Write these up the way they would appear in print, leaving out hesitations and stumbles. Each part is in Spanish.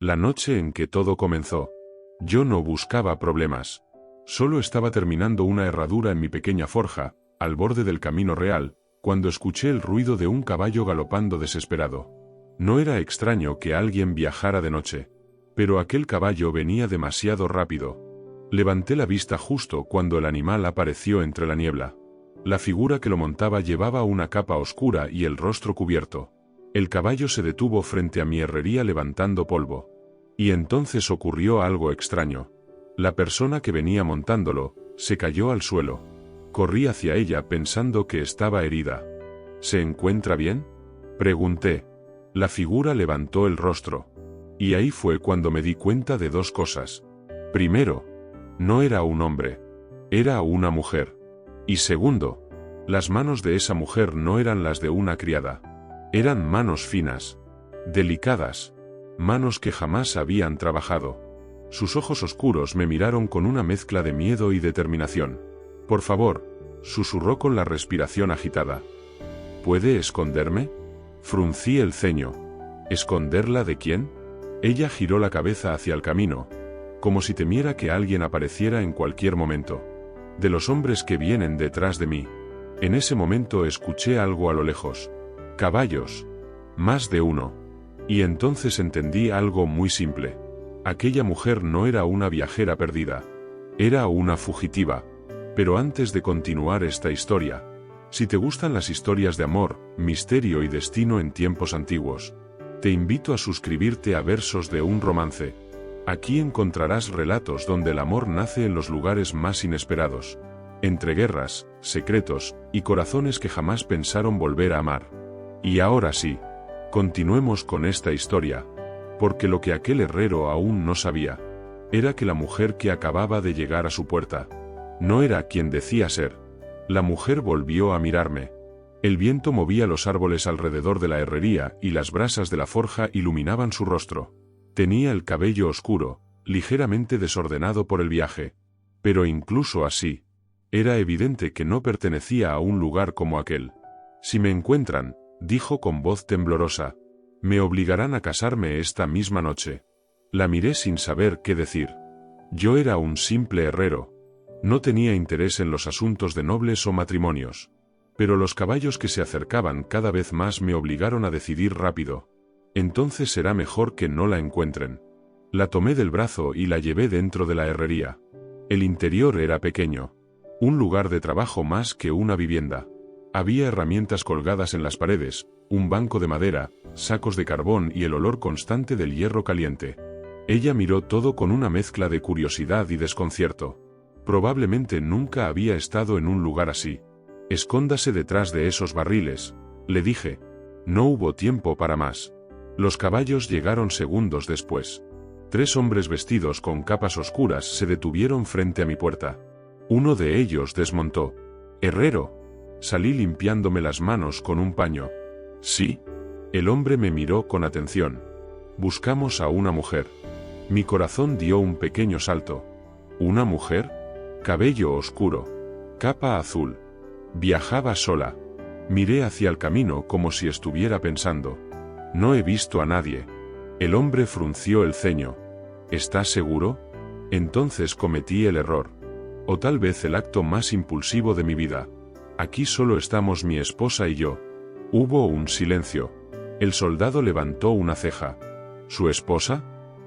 La noche en que todo comenzó. Yo no buscaba problemas. Solo estaba terminando una herradura en mi pequeña forja, al borde del camino real, cuando escuché el ruido de un caballo galopando desesperado. No era extraño que alguien viajara de noche. Pero aquel caballo venía demasiado rápido. Levanté la vista justo cuando el animal apareció entre la niebla. La figura que lo montaba llevaba una capa oscura y el rostro cubierto. El caballo se detuvo frente a mi herrería levantando polvo. Y entonces ocurrió algo extraño. La persona que venía montándolo se cayó al suelo. Corrí hacia ella pensando que estaba herida. ¿Se encuentra bien?, pregunté. La figura levantó el rostro. Y ahí fue cuando me di cuenta de dos cosas. Primero, no era un hombre. Era una mujer. Y segundo, las manos de esa mujer no eran las de una criada. Eran manos finas, delicadas, manos que jamás habían trabajado. Sus ojos oscuros me miraron con una mezcla de miedo y determinación. «Por favor», susurró con la respiración agitada. «¿Puede esconderme?». Fruncí el ceño. ¿Esconderla de quién? Ella giró la cabeza hacia el camino, como si temiera que alguien apareciera en cualquier momento. «De los hombres que vienen detrás de mí». En ese momento escuché algo a lo lejos. Caballos. Más de uno. Y entonces entendí algo muy simple. Aquella mujer no era una viajera perdida. Era una fugitiva. Pero antes de continuar esta historia, si te gustan las historias de amor, misterio y destino en tiempos antiguos, te invito a suscribirte a Versos de un Romance. Aquí encontrarás relatos donde el amor nace en los lugares más inesperados, entre guerras, secretos y corazones que jamás pensaron volver a amar. Y ahora sí, continuemos con esta historia, porque lo que aquel herrero aún no sabía, era que la mujer que acababa de llegar a su puerta, no era quien decía ser. La mujer volvió a mirarme. El viento movía los árboles alrededor de la herrería y las brasas de la forja iluminaban su rostro. Tenía el cabello oscuro, ligeramente desordenado por el viaje. Pero incluso así, era evidente que no pertenecía a un lugar como aquel. «Si me encuentran», dijo con voz temblorosa, «me obligarán a casarme esta misma noche». La miré sin saber qué decir. Yo era un simple herrero. No tenía interés en los asuntos de nobles o matrimonios. Pero los caballos que se acercaban cada vez más me obligaron a decidir rápido. Entonces será mejor que no la encuentren. La tomé del brazo y la llevé dentro de la herrería. El interior era pequeño. Un lugar de trabajo más que una vivienda. Había herramientas colgadas en las paredes, un banco de madera, sacos de carbón y el olor constante del hierro caliente. Ella miró todo con una mezcla de curiosidad y desconcierto. Probablemente nunca había estado en un lugar así. «Escóndase detrás de esos barriles», le dije. No hubo tiempo para más. Los caballos llegaron segundos después. 3 hombres vestidos con capas oscuras se detuvieron frente a mi puerta. Uno de ellos desmontó. «Herrero». Salí limpiándome las manos con un paño. «¿Sí?». El hombre me miró con atención. «Buscamos a una mujer». Mi corazón dio un pequeño salto. ¿Una mujer? Cabello oscuro. Capa azul. Viajaba sola. Miré hacia el camino como si estuviera pensando. No he visto a nadie. El hombre frunció el ceño. ¿Estás seguro? Entonces cometí el error. O tal vez el acto más impulsivo de mi vida. Aquí solo estamos mi esposa y yo. Hubo un silencio. El soldado levantó una ceja. ¿Su esposa?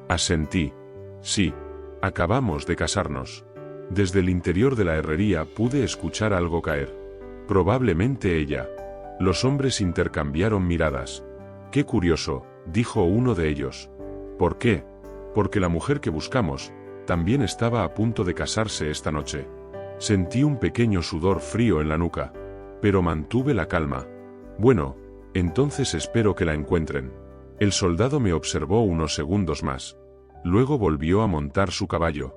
Asentí. Sí. Acabamos de casarnos. Desde el interior de la herrería pude escuchar algo caer. Probablemente ella. Los hombres intercambiaron miradas. «Qué curioso», dijo uno de ellos. «¿Por qué?». «Porque la mujer que buscamos también estaba a punto de casarse esta noche». Sentí un pequeño sudor frío en la nuca, pero mantuve la calma. «Bueno, entonces espero que la encuentren». El soldado me observó unos segundos más. Luego volvió a montar su caballo.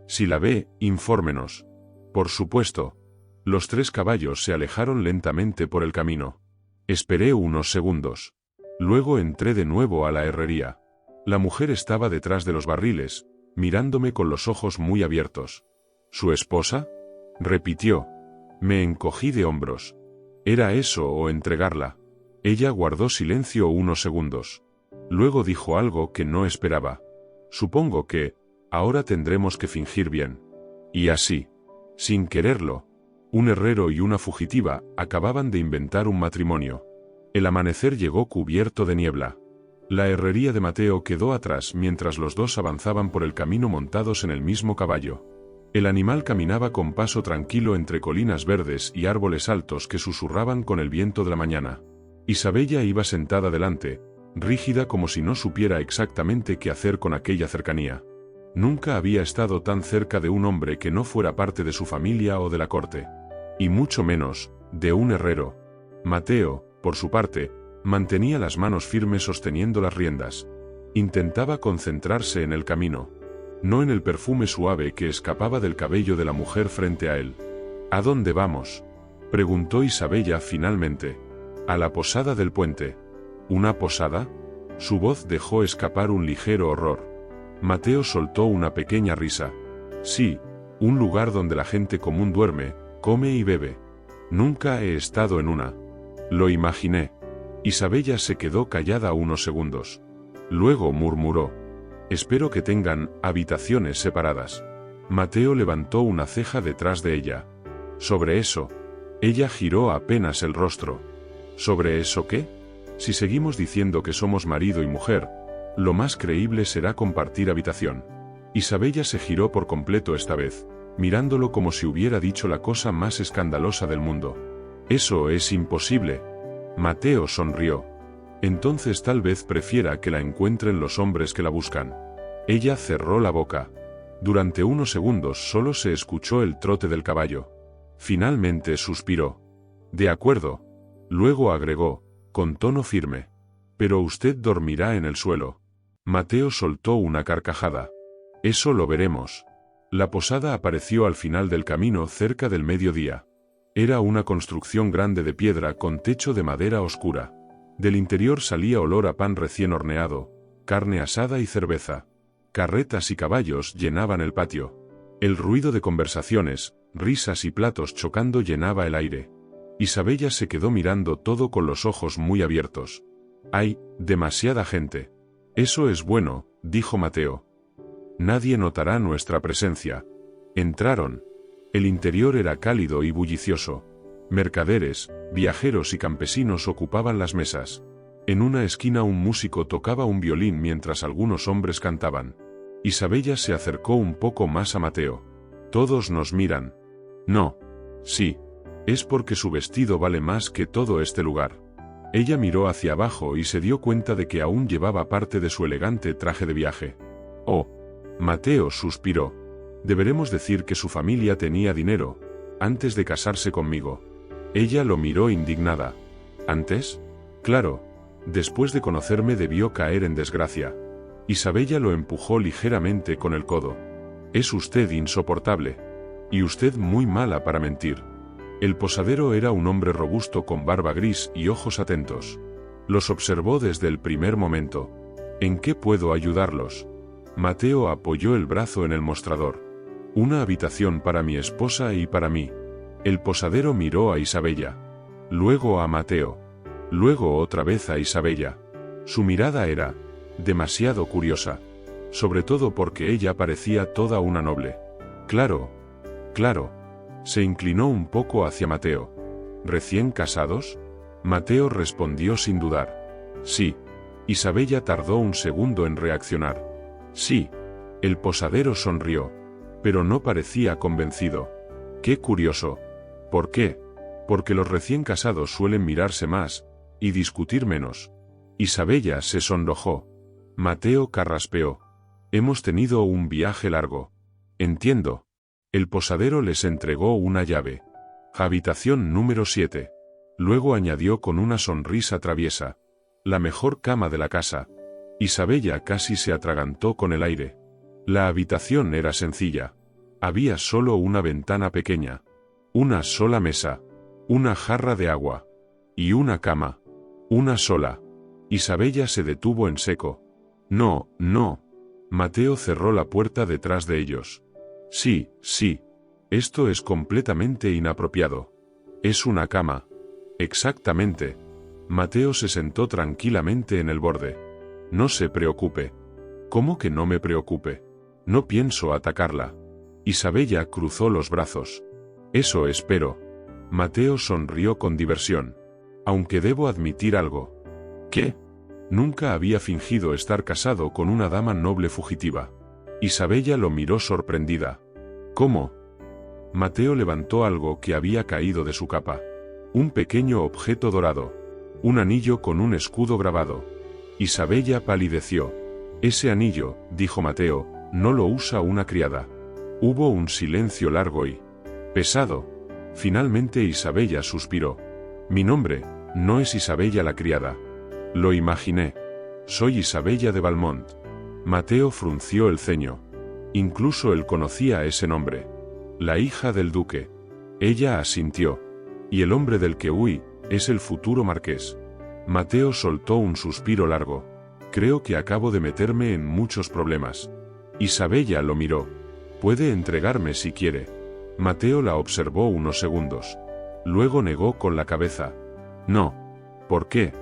«Si la ve, infórmenos». «Por supuesto». Los 3 caballos se alejaron lentamente por el camino. Esperé unos segundos. Luego entré de nuevo a la herrería. La mujer estaba detrás de los barriles, mirándome con los ojos muy abiertos. «¿Su esposa?», repitió. Me encogí de hombros. ¿Era eso o entregarla? Ella guardó silencio unos segundos. Luego dijo algo que no esperaba. Supongo que, ahora tendremos que fingir bien. Y así, sin quererlo, un herrero y una fugitiva acababan de inventar un matrimonio. El amanecer llegó cubierto de niebla. La herrería de Mateo quedó atrás mientras los dos avanzaban por el camino montados en el mismo caballo. El animal caminaba con paso tranquilo entre colinas verdes y árboles altos que susurraban con el viento de la mañana. Isabella iba sentada delante, rígida como si no supiera exactamente qué hacer con aquella cercanía. Nunca había estado tan cerca de un hombre que no fuera parte de su familia o de la corte. Y mucho menos, de un herrero. Mateo, por su parte, mantenía las manos firmes sosteniendo las riendas. Intentaba concentrarse en el camino, no en el perfume suave que escapaba del cabello de la mujer frente a él. ¿A dónde vamos?, preguntó Isabella finalmente. A la posada del puente. ¿Una posada? Su voz dejó escapar un ligero horror. Mateo soltó una pequeña risa. Sí, un lugar donde la gente común duerme, come y bebe. Nunca he estado en una. Lo imaginé. Isabella se quedó callada unos segundos. Luego murmuró: espero que tengan habitaciones separadas. Mateo levantó una ceja detrás de ella. ¿Sobre eso? Ella giró apenas el rostro. ¿Sobre eso qué? Si seguimos diciendo que somos marido y mujer, lo más creíble será compartir habitación. Isabella se giró por completo esta vez, mirándolo como si hubiera dicho la cosa más escandalosa del mundo. Eso es imposible. Mateo sonrió. Entonces tal vez prefiera que la encuentren los hombres que la buscan. Ella cerró la boca. Durante unos segundos solo se escuchó el trote del caballo. Finalmente suspiró. De acuerdo. Luego agregó, con tono firme: pero usted dormirá en el suelo. Mateo soltó una carcajada. Eso lo veremos. La posada apareció al final del camino cerca del mediodía. Era una construcción grande de piedra con techo de madera oscura. Del interior salía olor a pan recién horneado, carne asada y cerveza. Carretas y caballos llenaban el patio. El ruido de conversaciones, risas y platos chocando llenaba el aire. Isabella se quedó mirando todo con los ojos muy abiertos. Hay demasiada gente. Eso es bueno, dijo Mateo. Nadie notará nuestra presencia. Entraron. El interior era cálido y bullicioso. Mercaderes, viajeros y campesinos ocupaban las mesas. En una esquina un músico tocaba un violín mientras algunos hombres cantaban. Isabella se acercó un poco más a Mateo. Todos nos miran. No. Sí. Es porque su vestido vale más que todo este lugar. Ella miró hacia abajo y se dio cuenta de que aún llevaba parte de su elegante traje de viaje. Oh. Mateo suspiró. Deberemos decir que su familia tenía dinero, antes de casarse conmigo. Ella lo miró indignada. ¿Antes? Claro. Después de conocerme debió caer en desgracia. Isabella lo empujó ligeramente con el codo. Es usted insoportable. Y usted muy mala para mentir. El posadero era un hombre robusto con barba gris y ojos atentos. Los observó desde el primer momento. ¿En qué puedo ayudarlos? Mateo apoyó el brazo en el mostrador. Una habitación para mi esposa y para mí. El posadero miró a Isabella. Luego a Mateo. Luego otra vez a Isabella. Su mirada era demasiado curiosa. Sobre todo porque ella parecía toda una noble. Claro. Claro. Se inclinó un poco hacia Mateo. ¿Recién casados? Mateo respondió sin dudar. Sí. Isabella tardó un segundo en reaccionar. Sí. El posadero sonrió. Pero no parecía convencido. Qué curioso. ¿Por qué? Porque los recién casados suelen mirarse más, y discutir menos. Isabella se sonrojó. Mateo carraspeó. Hemos tenido un viaje largo. Entiendo. El posadero les entregó una llave. Habitación número 7. Luego añadió con una sonrisa traviesa. La mejor cama de la casa. Isabella casi se atragantó con el aire. La habitación era sencilla. Había solo una ventana pequeña. Una sola mesa. Una jarra de agua. Y una cama. Una sola. Isabella se detuvo en seco. No, no. Mateo cerró la puerta detrás de ellos. Sí, sí. Esto es completamente inapropiado. Es una cama. Exactamente. Mateo se sentó tranquilamente en el borde. No se preocupe. ¿Cómo que no me preocupe? No pienso atacarla. Isabella cruzó los brazos. Eso espero. Mateo sonrió con diversión. Aunque debo admitir algo. ¿Qué? Nunca había fingido estar casado con una dama noble fugitiva. Isabella lo miró sorprendida. ¿Cómo? Mateo levantó algo que había caído de su capa. Un pequeño objeto dorado. Un anillo con un escudo grabado. Isabella palideció. Ese anillo, dijo Mateo, no lo usa una criada. Hubo un silencio largo y pesado. Finalmente Isabella suspiró. Mi nombre no es Isabella la criada. Lo imaginé. Soy Isabella de Valmont. Mateo frunció el ceño. Incluso él conocía ese nombre. La hija del duque. Ella asintió. Y el hombre del que huí es el futuro marqués. Mateo soltó un suspiro largo. Creo que acabo de meterme en muchos problemas. Isabella lo miró. Puede entregarme si quiere. Mateo la observó unos segundos. Luego negó con la cabeza. No. ¿Por qué?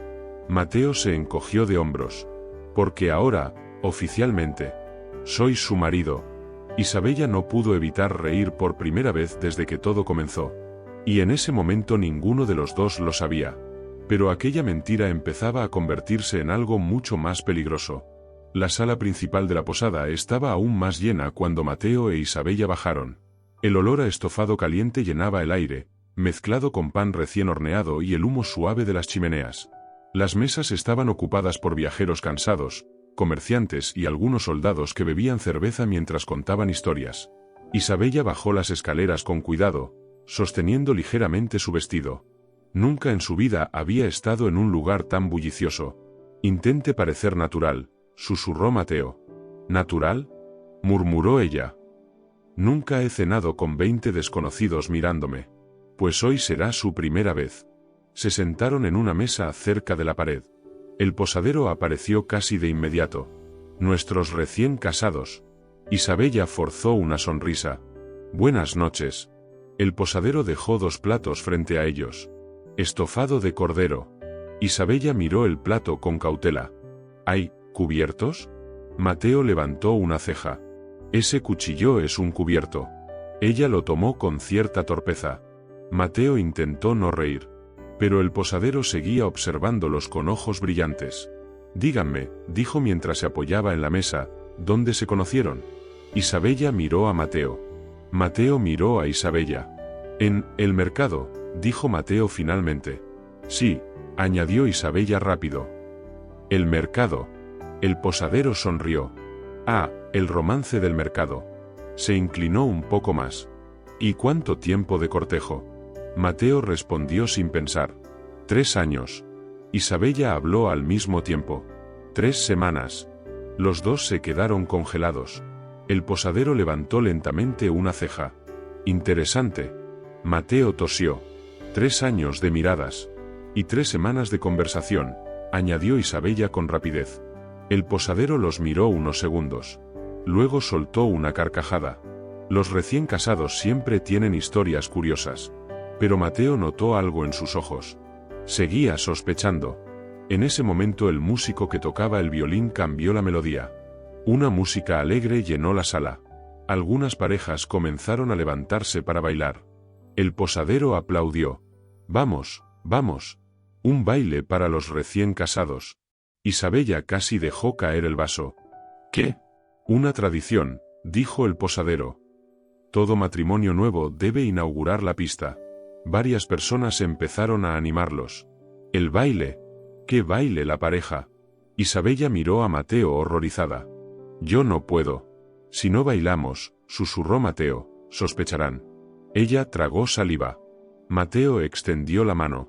Mateo se encogió de hombros. Porque ahora, oficialmente, soy su marido. Isabella no pudo evitar reír por primera vez desde que todo comenzó. Y en ese momento ninguno de los dos lo sabía. Pero aquella mentira empezaba a convertirse en algo mucho más peligroso. La sala principal de la posada estaba aún más llena cuando Mateo e Isabella bajaron. El olor a estofado caliente llenaba el aire, mezclado con pan recién horneado y el humo suave de las chimeneas. Las mesas estaban ocupadas por viajeros cansados, comerciantes y algunos soldados que bebían cerveza mientras contaban historias. Isabella bajó las escaleras con cuidado, sosteniendo ligeramente su vestido. Nunca en su vida había estado en un lugar tan bullicioso. Intente parecer natural, susurró Mateo. ¿Natural? Murmuró ella. Nunca he cenado con 20 desconocidos mirándome. Pues hoy será su primera vez. Se sentaron en una mesa cerca de la pared. El posadero apareció casi de inmediato. Nuestros recién casados. Isabella forzó una sonrisa. Buenas noches. El posadero dejó 2 platos frente a ellos. Estofado de cordero. Isabella miró el plato con cautela. ¿Hay cubiertos? Mateo levantó una ceja. Ese cuchillo es un cubierto. Ella lo tomó con cierta torpeza. Mateo intentó no reír. Pero el posadero seguía observándolos con ojos brillantes. Díganme, dijo mientras se apoyaba en la mesa, ¿dónde se conocieron? Isabella miró a Mateo. Mateo miró a Isabella. En el mercado, dijo Mateo finalmente. Sí, añadió Isabella rápido. El mercado. El posadero sonrió. Ah, el romance del mercado. Se inclinó un poco más. ¿Y cuánto tiempo de cortejo? Mateo respondió sin pensar. 3 años. Isabella habló al mismo tiempo. 3 semanas. Los dos se quedaron congelados. El posadero levantó lentamente una ceja. Interesante. Mateo tosió. 3 años de miradas. Y 3 semanas de conversación, añadió Isabella con rapidez. El posadero los miró unos segundos. Luego soltó una carcajada. Los recién casados siempre tienen historias curiosas. Pero Mateo notó algo en sus ojos. Seguía sospechando. En ese momento el músico que tocaba el violín cambió la melodía. Una música alegre llenó la sala. Algunas parejas comenzaron a levantarse para bailar. El posadero aplaudió. Vamos, vamos. Un baile para los recién casados. Isabella casi dejó caer el vaso. ¿Qué? Una tradición, dijo el posadero. Todo matrimonio nuevo debe inaugurar la pista. Varias personas empezaron a animarlos. El baile. ¿Qué baile la pareja? Isabella miró a Mateo horrorizada. Yo no puedo. Si no bailamos, susurró Mateo, sospecharán. Ella tragó saliva. Mateo extendió la mano.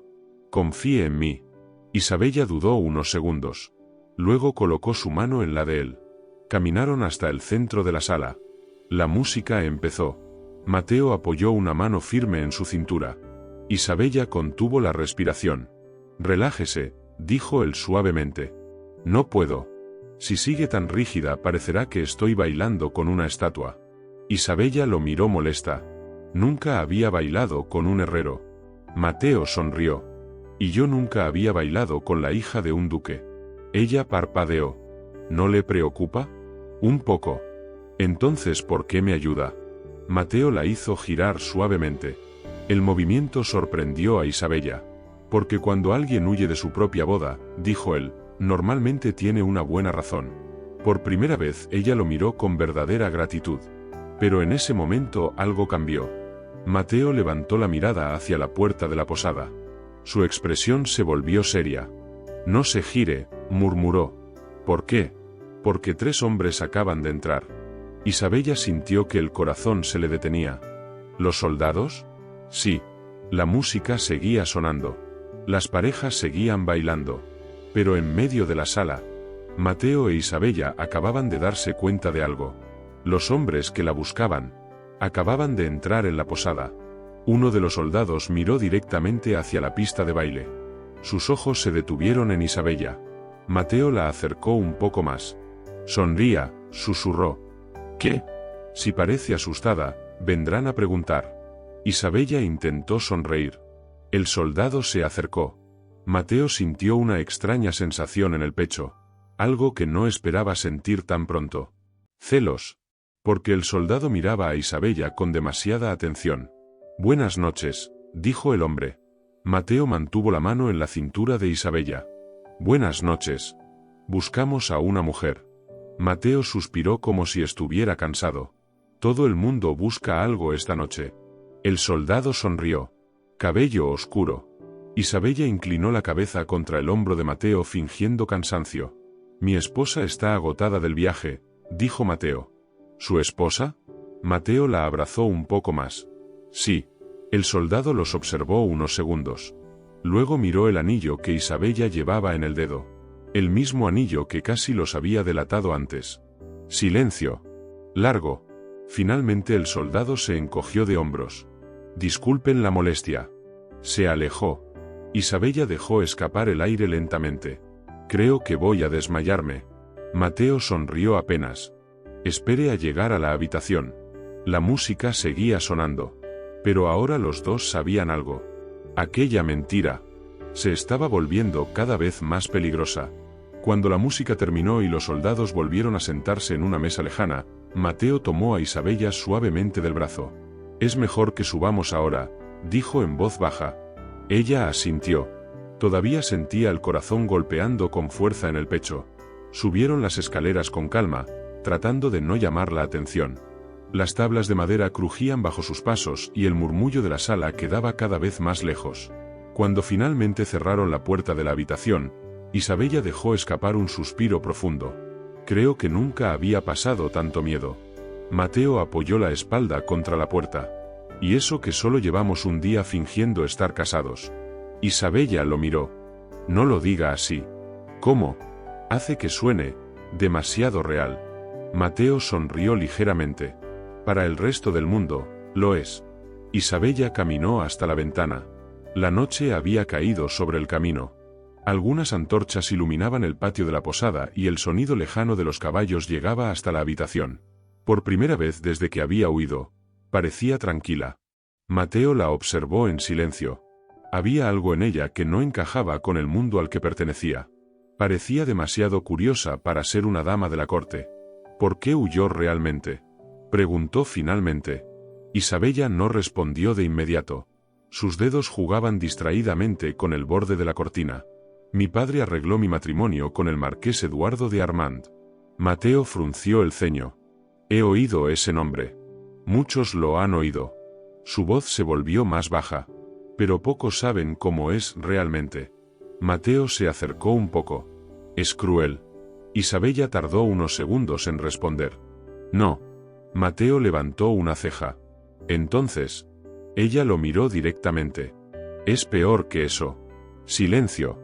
Confíe en mí. Isabella dudó unos segundos. Luego colocó su mano en la de él. Caminaron hasta el centro de la sala. La música empezó. Mateo apoyó una mano firme en su cintura. Isabella contuvo la respiración. Relájese, dijo él suavemente. No puedo. Si sigue tan rígida parecerá que estoy bailando con una estatua. Isabella lo miró molesta. Nunca había bailado con un herrero. Mateo sonrió. Y yo nunca había bailado con la hija de un duque. Ella parpadeó. ¿No le preocupa? Un poco. Entonces, ¿por qué me ayuda? Mateo la hizo girar suavemente. El movimiento sorprendió a Isabella. Porque cuando alguien huye de su propia boda, dijo él, normalmente tiene una buena razón. Por primera vez ella lo miró con verdadera gratitud. Pero en ese momento algo cambió. Mateo levantó la mirada hacia la puerta de la posada. Su expresión se volvió seria. No se gire, murmuró. ¿Por qué? Porque 3 hombres acaban de entrar. Isabella sintió que el corazón se le detenía. ¿Los soldados? Sí. La música seguía sonando. Las parejas seguían bailando. Pero en medio de la sala, Mateo e Isabella acababan de darse cuenta de algo. Los hombres que la buscaban acababan de entrar en la posada. Uno de los soldados miró directamente hacia la pista de baile. Sus ojos se detuvieron en Isabella. Mateo la acercó un poco más. Sonría, susurró. ¿Qué? Si parece asustada, vendrán a preguntar. Isabella intentó sonreír. El soldado se acercó. Mateo sintió una extraña sensación en el pecho. Algo que no esperaba sentir tan pronto. Celos. Porque el soldado miraba a Isabella con demasiada atención. Buenas noches, dijo el hombre. Mateo mantuvo la mano en la cintura de Isabella. Buenas noches. Buscamos a una mujer. Mateo suspiró como si estuviera cansado. Todo el mundo busca algo esta noche. El soldado sonrió. Cabello oscuro. Isabella inclinó la cabeza contra el hombro de Mateo fingiendo cansancio. Mi esposa está agotada del viaje, dijo Mateo. ¿Su esposa? Mateo la abrazó un poco más. Sí. El soldado los observó unos segundos. Luego miró el anillo que Isabella llevaba en el dedo. El mismo anillo que casi los había delatado antes. Silencio. Largo. Finalmente el soldado se encogió de hombros. Disculpen la molestia. Se alejó. Isabella dejó escapar el aire lentamente. Creo que voy a desmayarme. Mateo sonrió apenas. Espere a llegar a la habitación. La música seguía sonando. Pero ahora los dos sabían algo. Aquella mentira se estaba volviendo cada vez más peligrosa. Cuando la música terminó y los soldados volvieron a sentarse en una mesa lejana, Mateo tomó a Isabella suavemente del brazo. Es mejor que subamos ahora, dijo en voz baja. Ella asintió. Todavía sentía el corazón golpeando con fuerza en el pecho. Subieron las escaleras con calma, tratando de no llamar la atención. Las tablas de madera crujían bajo sus pasos y el murmullo de la sala quedaba cada vez más lejos. Cuando finalmente cerraron la puerta de la habitación, Isabella dejó escapar un suspiro profundo. Creo que nunca había pasado tanto miedo. Mateo apoyó la espalda contra la puerta. Y eso que solo llevamos un día fingiendo estar casados. Isabella lo miró. No lo diga así. ¿Cómo? Hace que suene demasiado real. Mateo sonrió ligeramente. Para el resto del mundo, lo es. Isabella caminó hasta la ventana. La noche había caído sobre el camino. Algunas antorchas iluminaban el patio de la posada y el sonido lejano de los caballos llegaba hasta la habitación. Por primera vez desde que había huido, parecía tranquila. Mateo la observó en silencio. Había algo en ella que no encajaba con el mundo al que pertenecía. Parecía demasiado curiosa para ser una dama de la corte. ¿Por qué huyó realmente? Preguntó finalmente. Isabella no respondió de inmediato. Sus dedos jugaban distraídamente con el borde de la cortina. Mi padre arregló mi matrimonio con el marqués Eduardo de Armand. Mateo frunció el ceño. He oído ese nombre. Muchos lo han oído. Su voz se volvió más baja. Pero pocos saben cómo es realmente. Mateo se acercó un poco. Es cruel. Isabella tardó unos segundos en responder. No. Mateo levantó una ceja. Entonces, ella lo miró directamente. Es peor que eso. Silencio.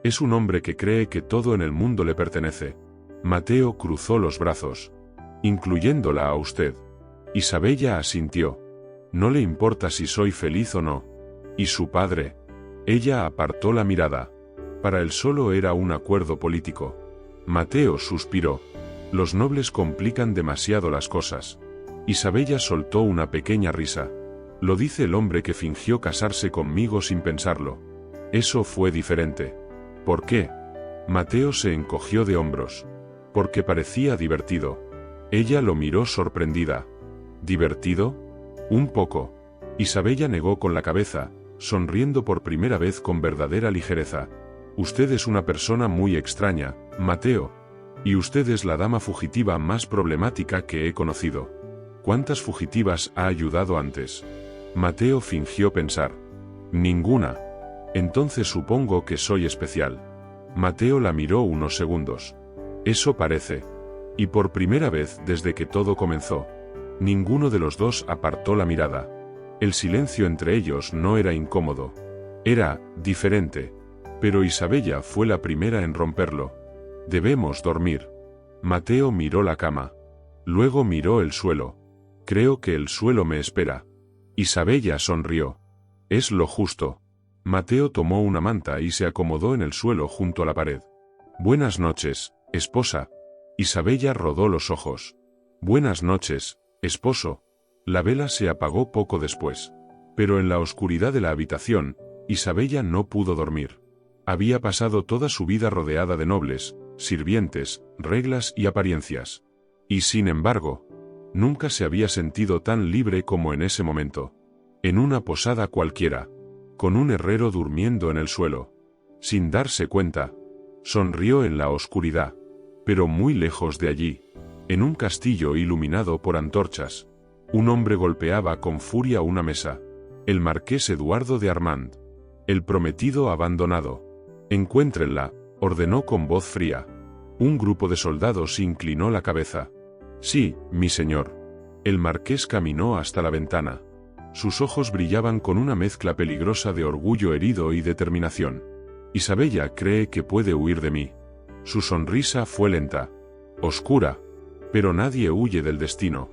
Es un hombre que cree que todo en el mundo le pertenece. Mateo cruzó los brazos. Incluyéndola a usted. Isabella asintió. No le importa si soy feliz o no. ¿Y su padre? Ella apartó la mirada. Para él solo era un acuerdo político. Mateo suspiró. Los nobles complican demasiado las cosas. Isabella soltó una pequeña risa. Lo dice el hombre que fingió casarse conmigo sin pensarlo. Eso fue diferente. ¿Por qué? Mateo se encogió de hombros. porque parecía divertido. Ella lo miró sorprendida. ¿Divertido? Un poco. Isabella negó con la cabeza, sonriendo por primera vez con verdadera ligereza. Usted es una persona muy extraña, Mateo. Y usted es la dama fugitiva más problemática que he conocido. ¿Cuántas fugitivas ha ayudado antes? Mateo fingió pensar. Ninguna. Entonces supongo que soy especial. Mateo la miró unos segundos. Eso parece. Y por primera vez desde que todo comenzó, ninguno de los dos apartó la mirada. El silencio entre ellos no era incómodo. Era diferente. Pero Isabella fue la primera en romperlo. Debemos dormir. Mateo miró la cama. Luego miró el suelo. Creo que el suelo me espera. Isabella sonrió. Es lo justo. Mateo tomó una manta y se acomodó en el suelo junto a la pared. Buenas noches, esposa. Isabella rodó los ojos. Buenas noches, esposo. La vela se apagó poco después. Pero en la oscuridad de la habitación, Isabella no pudo dormir. Había pasado toda su vida rodeada de nobles, sirvientes, reglas y apariencias. Y sin embargo, nunca se había sentido tan libre como en ese momento. En una posada cualquiera, con un herrero durmiendo en el suelo. Sin darse cuenta, sonrió en la oscuridad. Pero muy lejos de allí, en un castillo iluminado por antorchas, un hombre golpeaba con furia una mesa. El marqués Eduardo de Armand. El prometido abandonado. Encuéntrenla, ordenó con voz fría. Un grupo de soldados inclinó la cabeza. Sí, mi señor. El marqués caminó hasta la ventana. Sus ojos brillaban con una mezcla peligrosa de orgullo herido y determinación. Isabella cree que puede huir de mí. Su sonrisa fue lenta, oscura, pero nadie huye del destino.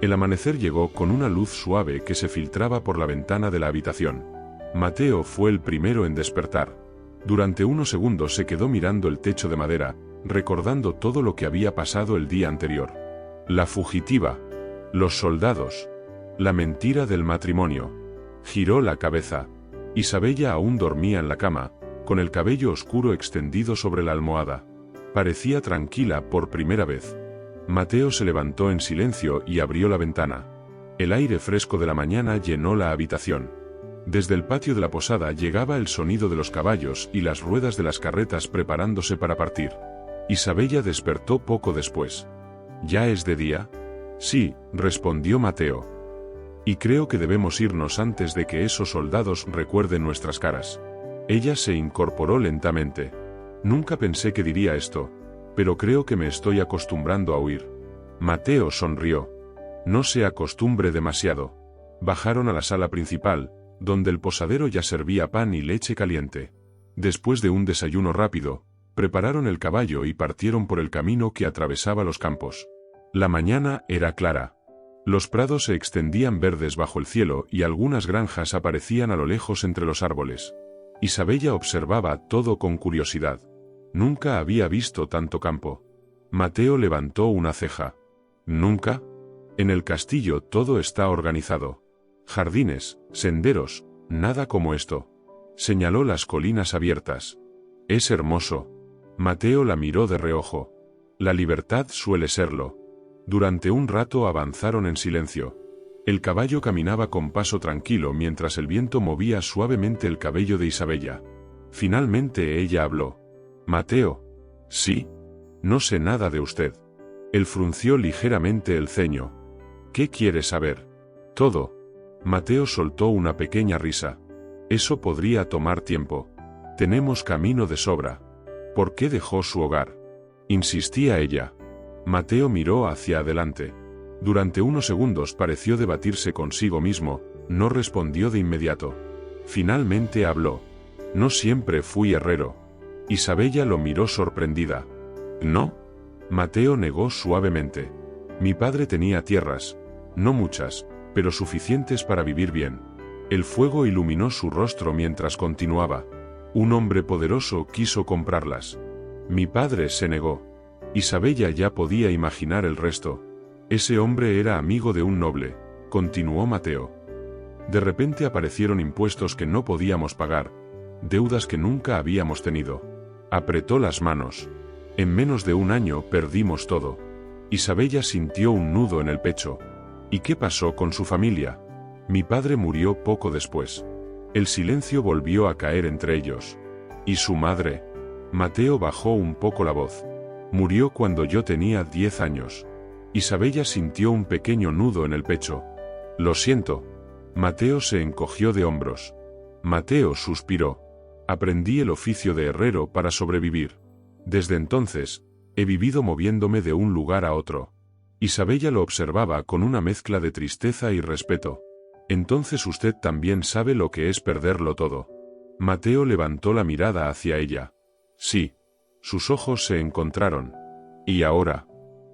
El amanecer llegó con una luz suave que se filtraba por la ventana de la habitación. Mateo fue el primero en despertar. Durante unos segundos se quedó mirando el techo de madera, recordando todo lo que había pasado el día anterior. La fugitiva, los soldados, la mentira del matrimonio. Giró la cabeza. Isabella aún dormía en la cama, con el cabello oscuro extendido sobre la almohada. Parecía tranquila por primera vez. Mateo se levantó en silencio y abrió la ventana. El aire fresco de la mañana llenó la habitación. Desde el patio de la posada llegaba el sonido de los caballos y las ruedas de las carretas preparándose para partir. Isabella despertó poco después. ¿Ya es de día? Sí, respondió Mateo. Y creo que debemos irnos antes de que esos soldados recuerden nuestras caras. Ella se incorporó lentamente. Nunca pensé que diría esto, pero creo que me estoy acostumbrando a huir. Mateo sonrió. No se acostumbre demasiado. Bajaron a la sala principal, donde el posadero ya servía pan y leche caliente. Después de un desayuno rápido, prepararon el caballo y partieron por el camino que atravesaba los campos. La mañana era clara. Los prados se extendían verdes bajo el cielo y algunas granjas aparecían a lo lejos entre los árboles. Isabella observaba todo con curiosidad. Nunca había visto tanto campo. Mateo levantó una ceja. ¿Nunca? En el castillo todo está organizado. Jardines, senderos, nada como esto. Señaló las colinas abiertas. Es hermoso. Mateo la miró de reojo. La libertad suele serlo. Durante un rato avanzaron en silencio. El caballo caminaba con paso tranquilo mientras el viento movía suavemente el cabello de Isabella. Finalmente ella habló. Mateo. Sí. No sé nada de usted. Él frunció ligeramente el ceño. ¿Qué quiere saber? Todo. Mateo soltó una pequeña risa. Eso podría tomar tiempo. Tenemos camino de sobra. ¿Por qué dejó su hogar? Insistía ella. Mateo miró hacia adelante. Durante unos segundos pareció debatirse consigo mismo, no respondió de inmediato. Finalmente habló. No siempre fui herrero. Isabella lo miró sorprendida. ¿No? Mateo negó suavemente. Mi padre tenía tierras, no muchas, pero suficientes para vivir bien. El fuego iluminó su rostro mientras continuaba. Un hombre poderoso quiso comprarlas. Mi padre se negó. Isabella ya podía imaginar el resto. Ese hombre era amigo de un noble, continuó Mateo. De repente aparecieron impuestos que no podíamos pagar, deudas que nunca habíamos tenido. Apretó las manos. En menos de un año perdimos todo. Isabella sintió un nudo en el pecho. ¿Y qué pasó con su familia? Mi padre murió poco después. El silencio volvió a caer entre ellos. ¿Y su madre? Mateo bajó un poco la voz. Murió cuando yo tenía 10 años. Isabella sintió un pequeño nudo en el pecho. Lo siento. Mateo se encogió de hombros. Mateo suspiró. Aprendí el oficio de herrero para sobrevivir. Desde entonces, he vivido moviéndome de un lugar a otro. Isabella lo observaba con una mezcla de tristeza y respeto. Entonces usted también sabe lo que es perderlo todo. Mateo levantó la mirada hacia ella. Sí. Sus ojos se encontraron. ¿Y ahora?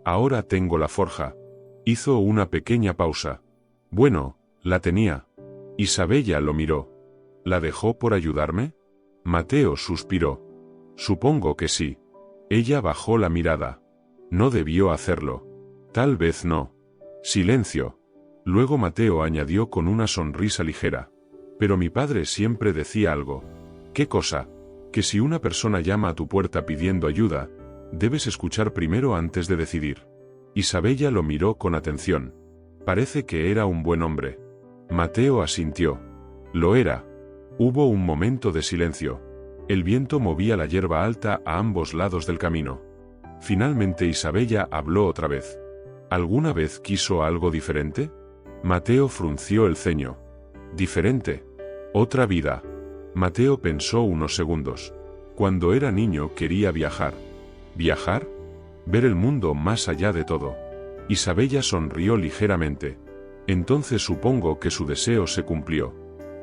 Ahora tengo la forja. Hizo una pequeña pausa. Bueno, la tenía. Isabella lo miró. ¿La dejó por ayudarme? Mateo suspiró. Supongo que sí. Ella bajó la mirada. No debió hacerlo. Tal vez no. Silencio. Luego Mateo añadió con una sonrisa ligera. Pero mi padre siempre decía algo. ¿Qué cosa? Que si una persona llama a tu puerta pidiendo ayuda, debes escuchar primero antes de decidir. Isabella lo miró con atención. Parece que era un buen hombre. Mateo asintió. Lo era. Hubo un momento de silencio. El viento movía la hierba alta a ambos lados del camino. Finalmente Isabella habló otra vez. ¿Alguna vez quiso algo diferente? Mateo frunció el ceño. ¿Diferente? Otra vida. Mateo pensó unos segundos. Cuando era niño quería viajar. ¿Viajar? Ver el mundo más allá de todo. Isabella sonrió ligeramente. Entonces supongo que su deseo se cumplió.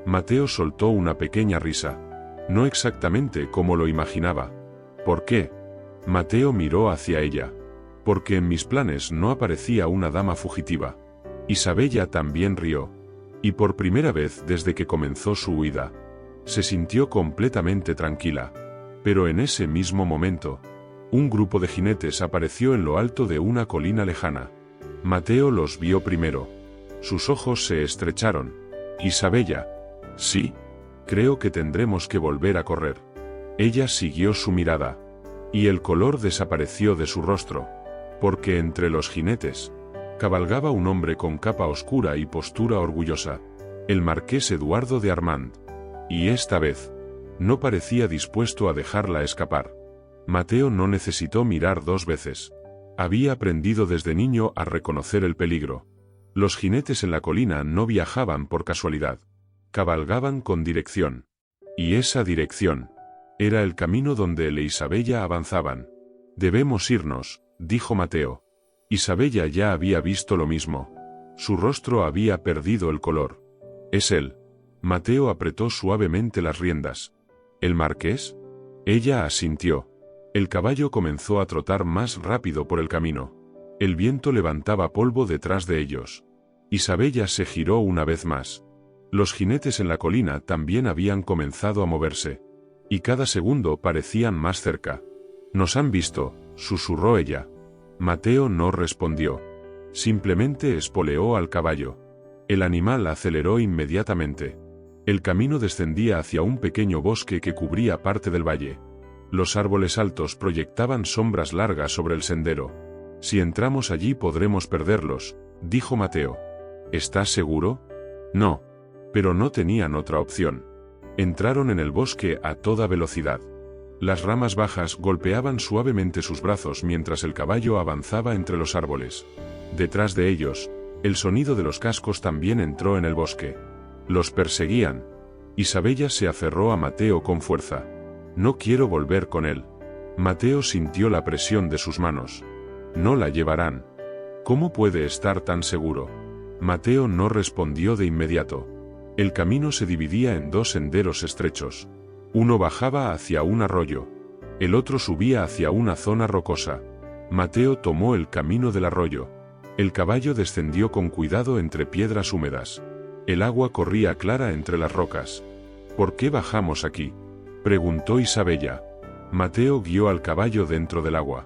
Mateo soltó una pequeña risa. No exactamente como lo imaginaba. ¿Por qué? Mateo miró hacia ella. Porque en mis planes no aparecía una dama fugitiva. Isabella también rió. Y por primera vez desde que comenzó su huida, se sintió completamente tranquila. Pero en ese mismo momento, un grupo de jinetes apareció en lo alto de una colina lejana. Mateo los vio primero. Sus ojos se estrecharon. Isabella. Sí. Creo que tendremos que volver a correr. Ella siguió su mirada. Y el color desapareció de su rostro. Porque entre los jinetes cabalgaba un hombre con capa oscura y postura orgullosa. El marqués Eduardo de Armand. Y esta vez, no parecía dispuesto a dejarla escapar. Mateo no necesitó mirar dos veces. Había aprendido desde niño a reconocer el peligro. Los jinetes en la colina no viajaban por casualidad. Cabalgaban con dirección. Y esa dirección era el camino donde él e Isabella avanzaban. Debemos irnos, dijo Mateo. Isabella ya había visto lo mismo. Su rostro había perdido el color. Es él. Mateo apretó suavemente las riendas. ¿El marqués? Ella asintió. El caballo comenzó a trotar más rápido por el camino. El viento levantaba polvo detrás de ellos. Isabella se giró una vez más. Los jinetes en la colina también habían comenzado a moverse. Y cada segundo parecían más cerca. «Nos han visto», susurró ella. Mateo no respondió. Simplemente espoleó al caballo. El animal aceleró inmediatamente. El camino descendía hacia un pequeño bosque que cubría parte del valle. Los árboles altos proyectaban sombras largas sobre el sendero. «Si entramos allí podremos perderlos», dijo Mateo. ¿Estás seguro? No. Pero no tenían otra opción. Entraron en el bosque a toda velocidad. Las ramas bajas golpeaban suavemente sus brazos mientras el caballo avanzaba entre los árboles. Detrás de ellos, el sonido de los cascos también entró en el bosque. Los perseguían. Isabella se aferró a Mateo con fuerza. «No quiero volver con él». Mateo sintió la presión de sus manos. «No la llevarán». «¿Cómo puede estar tan seguro?» Mateo no respondió de inmediato. El camino se dividía en dos senderos estrechos. Uno bajaba hacia un arroyo. El otro subía hacia una zona rocosa. Mateo tomó el camino del arroyo. El caballo descendió con cuidado entre piedras húmedas. El agua corría clara entre las rocas. «¿Por qué bajamos aquí?», preguntó Isabella. Mateo guió al caballo dentro del agua.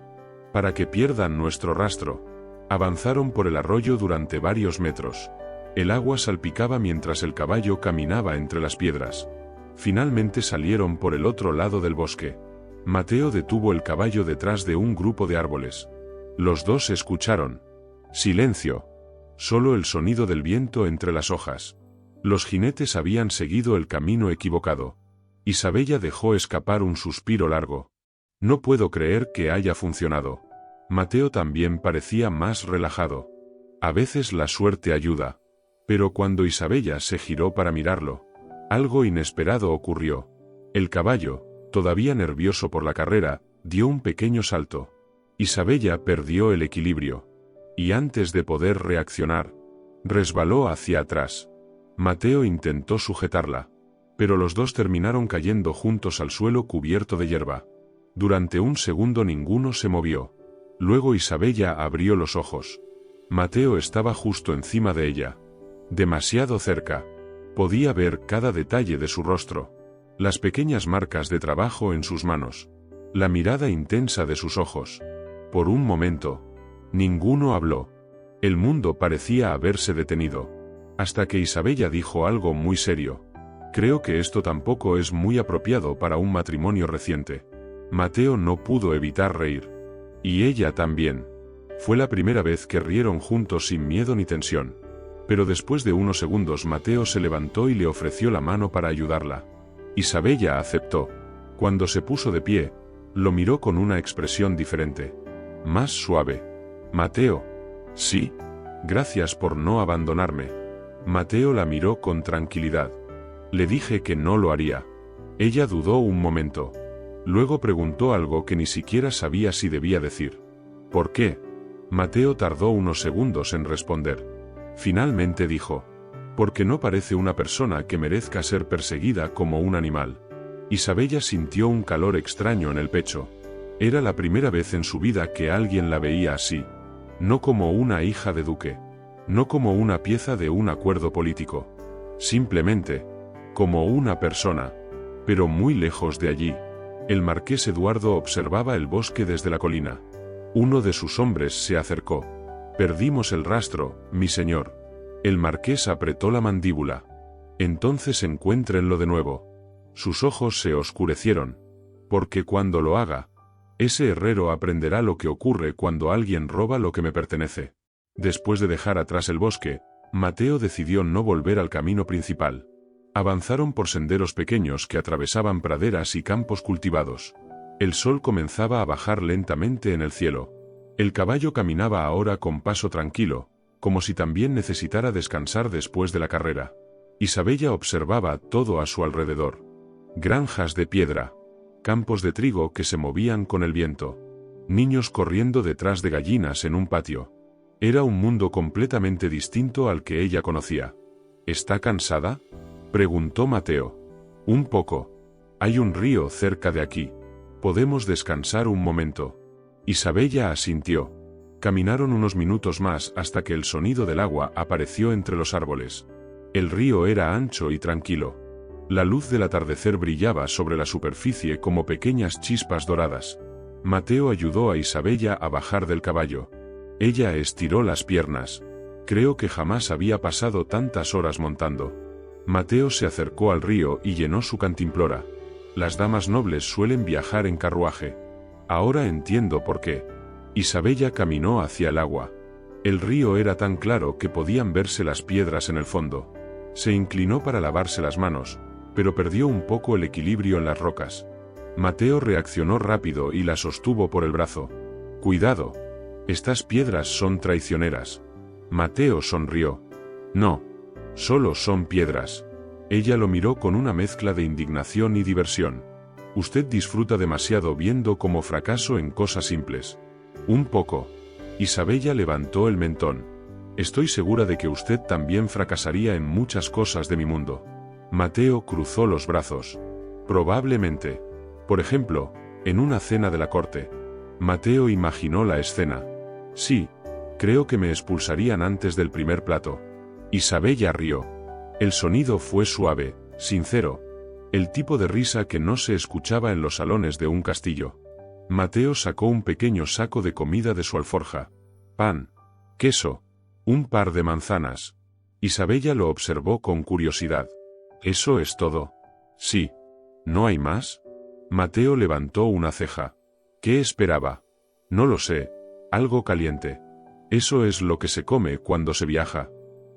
«Para que pierdan nuestro rastro». Avanzaron por el arroyo durante varios metros. El agua salpicaba mientras el caballo caminaba entre las piedras. Finalmente salieron por el otro lado del bosque. Mateo detuvo el caballo detrás de un grupo de árboles. Los dos escucharon. Silencio. Solo el sonido del viento entre las hojas. Los jinetes habían seguido el camino equivocado. Isabella dejó escapar un suspiro largo. No puedo creer que haya funcionado. Mateo también parecía más relajado. A veces la suerte ayuda. Pero cuando Isabella se giró para mirarlo, algo inesperado ocurrió. El caballo, todavía nervioso por la carrera, dio un pequeño salto. Isabella perdió el equilibrio. Y antes de poder reaccionar, resbaló hacia atrás. Mateo intentó sujetarla, pero los dos terminaron cayendo juntos al suelo cubierto de hierba. Durante un segundo ninguno se movió. Luego Isabella abrió los ojos. Mateo estaba justo encima de ella. Demasiado cerca. Podía ver cada detalle de su rostro. Las pequeñas marcas de trabajo en sus manos. La mirada intensa de sus ojos. Por un momento, ninguno habló. El mundo parecía haberse detenido. Hasta que Isabella dijo algo muy serio. Creo que esto tampoco es muy apropiado para un matrimonio reciente. Mateo no pudo evitar reír. Y ella también. Fue la primera vez que rieron juntos sin miedo ni tensión. Pero después de unos segundos Mateo se levantó y le ofreció la mano para ayudarla. Isabella aceptó. Cuando se puso de pie, lo miró con una expresión diferente. Más suave. Mateo. Sí. Gracias por no abandonarme. Mateo la miró con tranquilidad. Le dije que no lo haría. Ella dudó un momento. Luego preguntó algo que ni siquiera sabía si debía decir. ¿Por qué? Mateo tardó unos segundos en responder. Finalmente dijo. Porque no parece una persona que merezca ser perseguida como un animal. Isabella sintió un calor extraño en el pecho. Era la primera vez en su vida que alguien la veía así. No como una hija de duque. No como una pieza de un acuerdo político. Simplemente, como una persona. Pero muy lejos de allí. El marqués Eduardo observaba el bosque desde la colina. Uno de sus hombres se acercó. Perdimos el rastro, mi señor. El marqués apretó la mandíbula. Entonces encuéntrenlo de nuevo. Sus ojos se oscurecieron. Porque cuando lo haga, ese herrero aprenderá lo que ocurre cuando alguien roba lo que me pertenece. Después de dejar atrás el bosque, Mateo decidió no volver al camino principal. Avanzaron por senderos pequeños que atravesaban praderas y campos cultivados. El sol comenzaba a bajar lentamente en el cielo. El caballo caminaba ahora con paso tranquilo, como si también necesitara descansar después de la carrera. Isabella observaba todo a su alrededor. Granjas de piedra. Campos de trigo que se movían con el viento. Niños corriendo detrás de gallinas en un patio. Era un mundo completamente distinto al que ella conocía. ¿Está cansada?, preguntó Mateo. Un poco. Hay un río cerca de aquí. Podemos descansar un momento. Isabella asintió. Caminaron unos minutos más hasta que el sonido del agua apareció entre los árboles. El río era ancho y tranquilo. La luz del atardecer brillaba sobre la superficie como pequeñas chispas doradas. Mateo ayudó a Isabella a bajar del caballo. Ella estiró las piernas. Creo que jamás había pasado tantas horas montando. Mateo se acercó al río y llenó su cantimplora. Las damas nobles suelen viajar en carruaje. Ahora entiendo por qué. Isabella caminó hacia el agua. El río era tan claro que podían verse las piedras en el fondo. Se inclinó para lavarse las manos, pero perdió un poco el equilibrio en las rocas. Mateo reaccionó rápido y la sostuvo por el brazo. Cuidado. Estas piedras son traicioneras. Mateo sonrió. No. Solo son piedras. Ella lo miró con una mezcla de indignación y diversión. Usted disfruta demasiado viendo cómo fracaso en cosas simples. Un poco. Isabella levantó el mentón. Estoy segura de que usted también fracasaría en muchas cosas de mi mundo. Mateo cruzó los brazos. Probablemente. Por ejemplo, en una cena de la corte. Mateo imaginó la escena. Sí, creo que me expulsarían antes del primer plato. Isabella rió. El sonido fue suave, sincero. El tipo de risa que no se escuchaba en los salones de un castillo. Mateo sacó un pequeño saco de comida de su alforja. Pan. Queso. Un par de manzanas. Isabella lo observó con curiosidad. ¿Eso es todo? Sí. ¿No hay más? Mateo levantó una ceja. ¿Qué esperaba? No lo sé. Algo caliente. Eso es lo que se come cuando se viaja.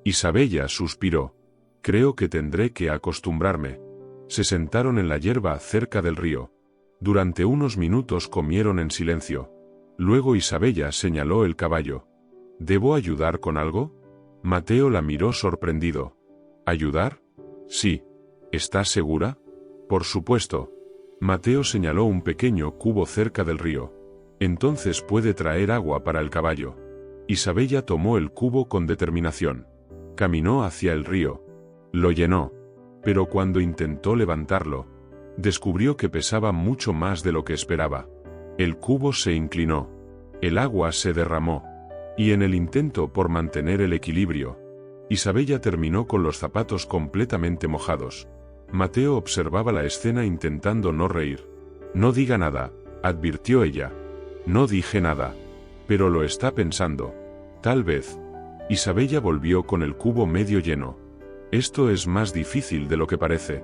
Isabella suspiró. Creo que tendré que acostumbrarme. Se sentaron en la hierba cerca del río. Durante unos minutos comieron en silencio. Luego Isabella señaló el caballo. ¿Debo ayudar con algo? Mateo la miró sorprendido. ¿Ayudar? Sí. ¿Estás segura? Por supuesto. Mateo señaló un pequeño cubo cerca del río. Entonces puede traer agua para el caballo. Isabella tomó el cubo con determinación. Caminó hacia el río. Lo llenó. Pero cuando intentó levantarlo, descubrió que pesaba mucho más de lo que esperaba. El cubo se inclinó. El agua se derramó. Y en el intento por mantener el equilibrio, Isabella terminó con los zapatos completamente mojados. Mateo observaba la escena intentando no reír. No diga nada, advirtió ella. No dije nada. Pero lo está pensando. Tal vez. Isabella volvió con el cubo medio lleno. Esto es más difícil de lo que parece.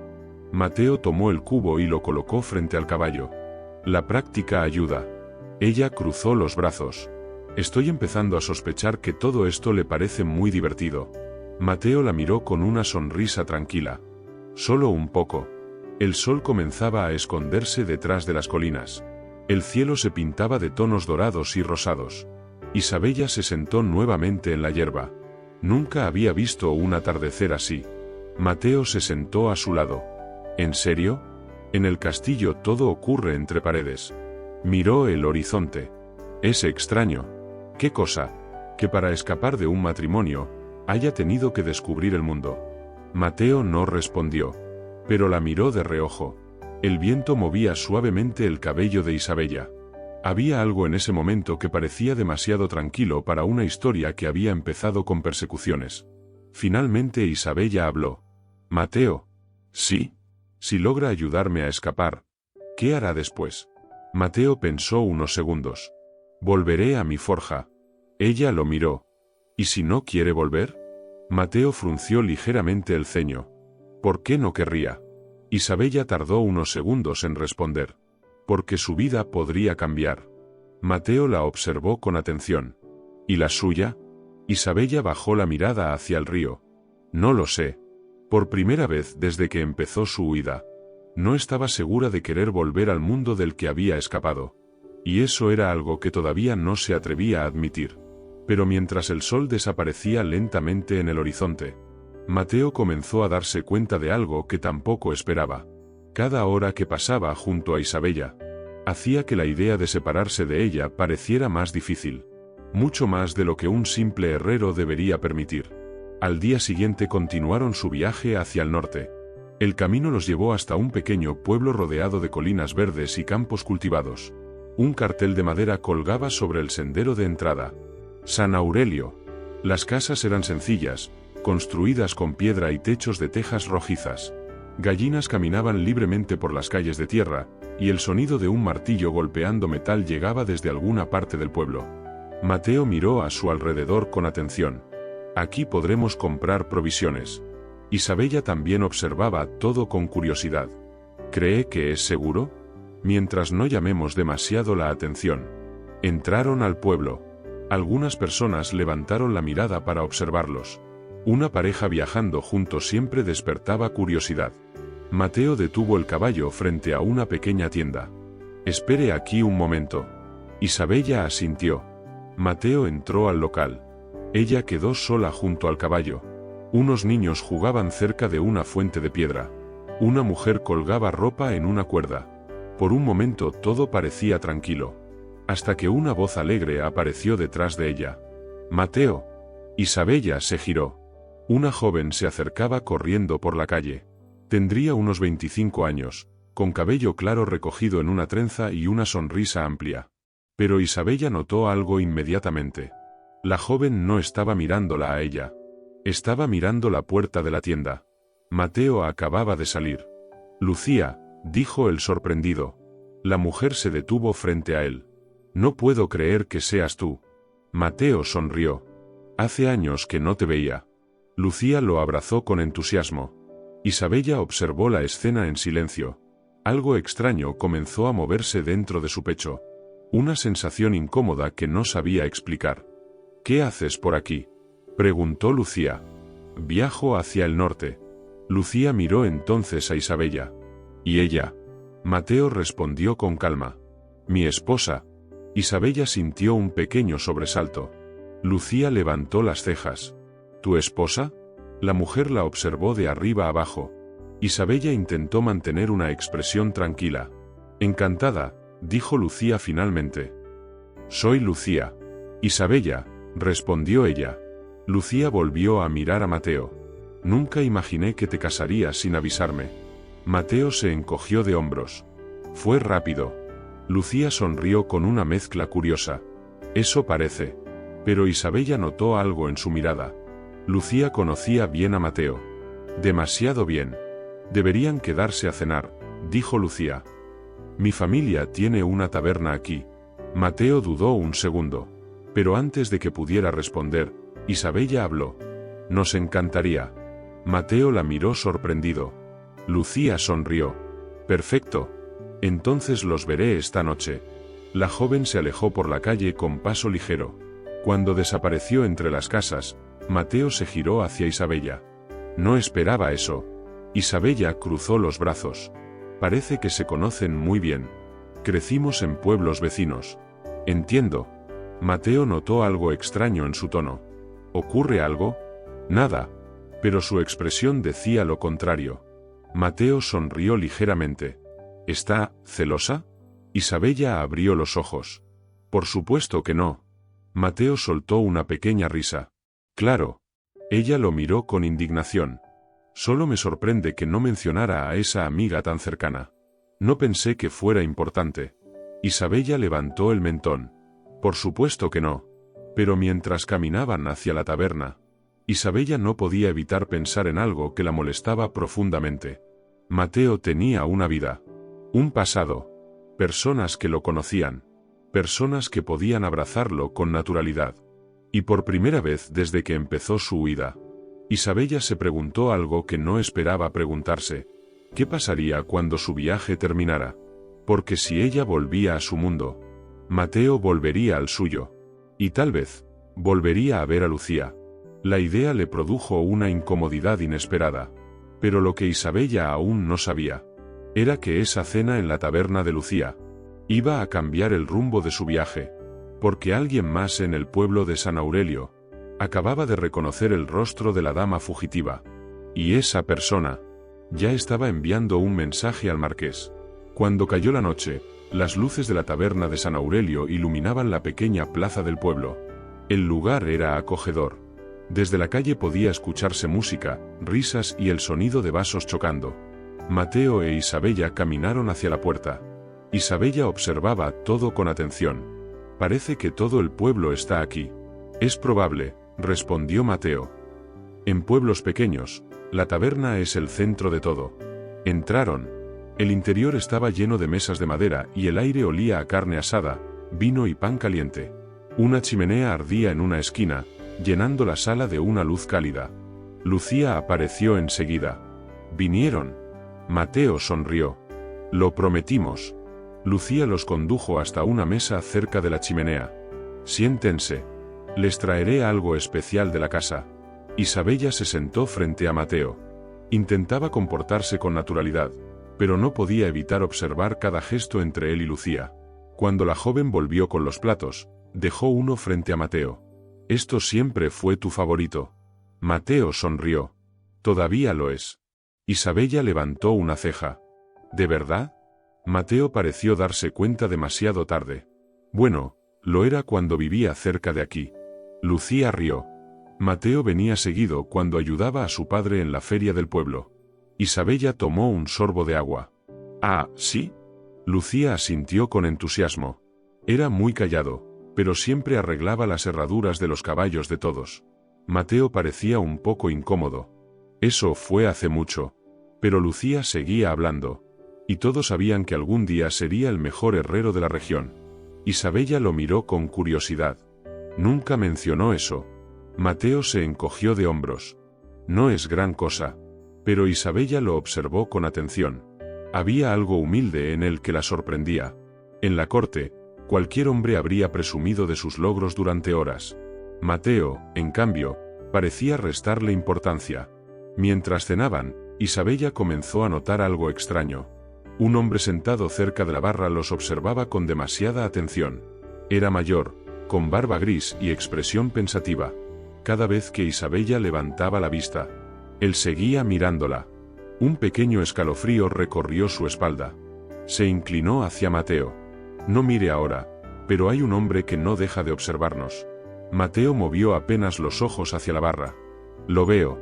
Mateo tomó el cubo y lo colocó frente al caballo. La práctica ayuda. Ella cruzó los brazos. Estoy empezando a sospechar que todo esto le parece muy divertido. Mateo la miró con una sonrisa tranquila. Solo un poco. El sol comenzaba a esconderse detrás de las colinas. El cielo se pintaba de tonos dorados y rosados. Isabella se sentó nuevamente en la hierba. Nunca había visto un atardecer así. Mateo se sentó a su lado. ¿En serio? En el castillo todo ocurre entre paredes. Miró el horizonte. Es extraño. ¿Qué cosa? Que para escapar de un matrimonio, haya tenido que descubrir el mundo. Mateo no respondió. Pero la miró de reojo. El viento movía suavemente el cabello de Isabella. Había algo en ese momento que parecía demasiado tranquilo para una historia que había empezado con persecuciones. Finalmente Isabella habló. Mateo. Sí. Si logra ayudarme a escapar, ¿qué hará después? Mateo pensó unos segundos. Volveré a mi forja. Ella lo miró. ¿Y si no quiere volver? Mateo frunció ligeramente el ceño. ¿Por qué no querría? Isabella tardó unos segundos en responder. Porque su vida podría cambiar. Mateo la observó con atención. ¿Y la suya? Isabella bajó la mirada hacia el río. No lo sé. Por primera vez desde que empezó su huida, no estaba segura de querer volver al mundo del que había escapado. Y eso era algo que todavía no se atrevía a admitir. Pero mientras el sol desaparecía lentamente en el horizonte, Mateo comenzó a darse cuenta de algo que tampoco esperaba. Cada hora que pasaba junto a Isabella, hacía que la idea de separarse de ella pareciera más difícil. Mucho más de lo que un simple herrero debería permitir. Al día siguiente continuaron su viaje hacia el norte. El camino los llevó hasta un pequeño pueblo rodeado de colinas verdes y campos cultivados. Un cartel de madera colgaba sobre el sendero de entrada. San Aurelio. Las casas eran sencillas, construidas con piedra y techos de tejas rojizas. Gallinas caminaban libremente por las calles de tierra, y el sonido de un martillo golpeando metal llegaba desde alguna parte del pueblo. Mateo miró a su alrededor con atención. Aquí podremos comprar provisiones. Isabella también observaba todo con curiosidad. ¿Cree que es seguro? Mientras no llamemos demasiado la atención. Entraron al pueblo. Algunas personas levantaron la mirada para observarlos. Una pareja viajando juntos siempre despertaba curiosidad. Mateo detuvo el caballo frente a una pequeña tienda. Espere aquí un momento. Isabella asintió. Mateo entró al local. Ella quedó sola junto al caballo. Unos niños jugaban cerca de una fuente de piedra. Una mujer colgaba ropa en una cuerda. Por un momento todo parecía tranquilo. Hasta que una voz alegre apareció detrás de ella. Mateo. Isabella se giró. Una joven se acercaba corriendo por la calle. Tendría unos 25 años, con cabello claro recogido en una trenza y una sonrisa amplia. Pero Isabella notó algo inmediatamente. La joven no estaba mirándola a ella. Estaba mirando la puerta de la tienda. Mateo acababa de salir. Lucía, dijo el sorprendido. La mujer se detuvo frente a él. No puedo creer que seas tú. Mateo sonrió. Hace años que no te veía. Lucía lo abrazó con entusiasmo. Isabella observó la escena en silencio. Algo extraño comenzó a moverse dentro de su pecho. Una sensación incómoda que no sabía explicar. ¿Qué haces por aquí?, preguntó Lucía. Viajo hacia el norte. Lucía miró entonces a Isabella. ¿Y ella? Mateo respondió con calma. Mi esposa. Isabella sintió un pequeño sobresalto. Lucía levantó las cejas. ¿Tu esposa? La mujer la observó de arriba abajo. Isabella intentó mantener una expresión tranquila. Encantada, dijo Lucía finalmente. Soy Lucía. Isabella, respondió ella. Lucía volvió a mirar a Mateo. Nunca imaginé que te casarías sin avisarme. Mateo se encogió de hombros. Fue rápido. Lucía sonrió con una mezcla curiosa. Eso parece. Pero Isabella notó algo en su mirada. Lucía conocía bien a Mateo. Demasiado bien. Deberían quedarse a cenar, dijo Lucía. Mi familia tiene una taberna aquí. Mateo dudó un segundo. Pero antes de que pudiera responder, Isabella habló. Nos encantaría. Mateo la miró sorprendido. Lucía sonrió. Perfecto. Entonces los veré esta noche. La joven se alejó por la calle con paso ligero. Cuando desapareció entre las casas, Mateo se giró hacia Isabella. No esperaba eso. Isabella cruzó los brazos. Parece que se conocen muy bien. Crecimos en pueblos vecinos. Entiendo. Mateo notó algo extraño en su tono. ¿Ocurre algo? Nada. Pero su expresión decía lo contrario. Mateo sonrió ligeramente. ¿Está celosa? Isabella abrió los ojos. Por supuesto que no. Mateo soltó una pequeña risa. Claro. Ella lo miró con indignación. Solo me sorprende que no mencionara a esa amiga tan cercana. No pensé que fuera importante. Isabella levantó el mentón. Por supuesto que no. Pero mientras caminaban hacia la taberna, Isabella no podía evitar pensar en algo que la molestaba profundamente. Mateo tenía una vida. Un pasado. Personas que lo conocían. Personas que podían abrazarlo con naturalidad. Y por primera vez desde que empezó su huida, Isabella se preguntó algo que no esperaba preguntarse. ¿Qué pasaría cuando su viaje terminara? Porque si ella volvía a su mundo, Mateo volvería al suyo. Y tal vez, volvería a ver a Lucía. La idea le produjo una incomodidad inesperada. Pero lo que Isabella aún no sabía, era que esa cena en la taberna de Lucía iba a cambiar el rumbo de su viaje. Porque alguien más en el pueblo de San Aurelio acababa de reconocer el rostro de la dama fugitiva. Y esa persona ya estaba enviando un mensaje al marqués. Cuando cayó la noche, las luces de la taberna de San Aurelio iluminaban la pequeña plaza del pueblo. El lugar era acogedor. Desde la calle podía escucharse música, risas y el sonido de vasos chocando. Mateo e Isabella caminaron hacia la puerta. Isabella observaba todo con atención. Parece que todo el pueblo está aquí. Es probable, respondió Mateo. En pueblos pequeños, la taberna es el centro de todo. Entraron. El interior estaba lleno de mesas de madera y el aire olía a carne asada, vino y pan caliente. Una chimenea ardía en una esquina, llenando la sala de una luz cálida. Lucía apareció enseguida. ¿Vinieron? Mateo sonrió. Lo prometimos. Lucía los condujo hasta una mesa cerca de la chimenea. Siéntense. Les traeré algo especial de la casa. Isabella se sentó frente a Mateo. Intentaba comportarse con naturalidad, pero no podía evitar observar cada gesto entre él y Lucía. Cuando la joven volvió con los platos, dejó uno frente a Mateo. Esto siempre fue tu favorito. Mateo sonrió. Todavía lo es. Isabella levantó una ceja. ¿De verdad? Mateo pareció darse cuenta demasiado tarde. Bueno, lo era cuando vivía cerca de aquí. Lucía rió. Mateo venía seguido cuando ayudaba a su padre en la feria del pueblo. Isabella tomó un sorbo de agua. Ah, ¿sí? Lucía asintió con entusiasmo. Era muy callado, pero siempre arreglaba las herraduras de los caballos de todos. Mateo parecía un poco incómodo. Eso fue hace mucho. Pero Lucía seguía hablando. Y todos sabían que algún día sería el mejor herrero de la región. Isabella lo miró con curiosidad. Nunca mencionó eso. Mateo se encogió de hombros. No es gran cosa. Pero Isabella lo observó con atención. Había algo humilde en él que la sorprendía. En la corte, cualquier hombre habría presumido de sus logros durante horas. Mateo, en cambio, parecía restarle importancia. Mientras cenaban, Isabella comenzó a notar algo extraño. Un hombre sentado cerca de la barra los observaba con demasiada atención. Era mayor, con barba gris y expresión pensativa. Cada vez que Isabella levantaba la vista, él seguía mirándola. Un pequeño escalofrío recorrió su espalda. Se inclinó hacia Mateo. No mire ahora, pero hay un hombre que no deja de observarnos. Mateo movió apenas los ojos hacia la barra. Lo veo.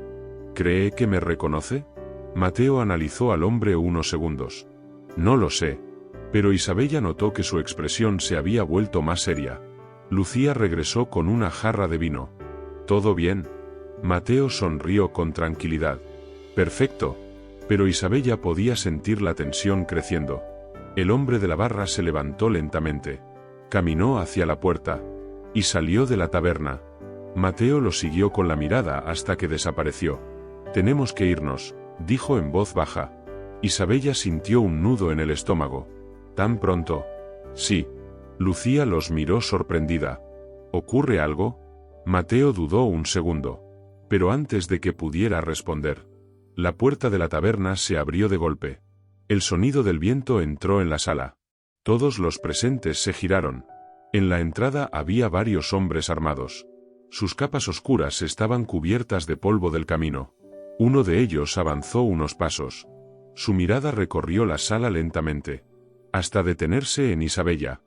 ¿Cree que me reconoce? Mateo analizó al hombre unos segundos. No lo sé. Pero Isabella notó que su expresión se había vuelto más seria. Lucía regresó con una jarra de vino. ¿Todo bien? Mateo sonrió con tranquilidad. Perfecto. Pero Isabella podía sentir la tensión creciendo. El hombre de la barra se levantó lentamente. Caminó hacia la puerta. Y salió de la taberna. Mateo lo siguió con la mirada hasta que desapareció. Tenemos que irnos, dijo en voz baja. Isabella sintió un nudo en el estómago. ¿Tan pronto? Sí. Lucía los miró sorprendida. ¿Ocurre algo? Mateo dudó un segundo. Pero antes de que pudiera responder, la puerta de la taberna se abrió de golpe. El sonido del viento entró en la sala. Todos los presentes se giraron. En la entrada había varios hombres armados. Sus capas oscuras estaban cubiertas de polvo del camino. Uno de ellos avanzó unos pasos. Su mirada recorrió la sala lentamente, hasta detenerse en Isabella.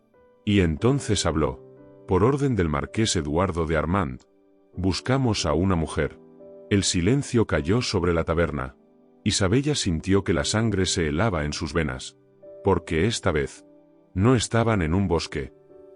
Y entonces habló. Por orden del marqués Eduardo de Armand. Buscamos a una mujer. El silencio cayó sobre la taberna. Isabella sintió que la sangre se helaba en sus venas. Porque esta vez, no estaban en un bosque,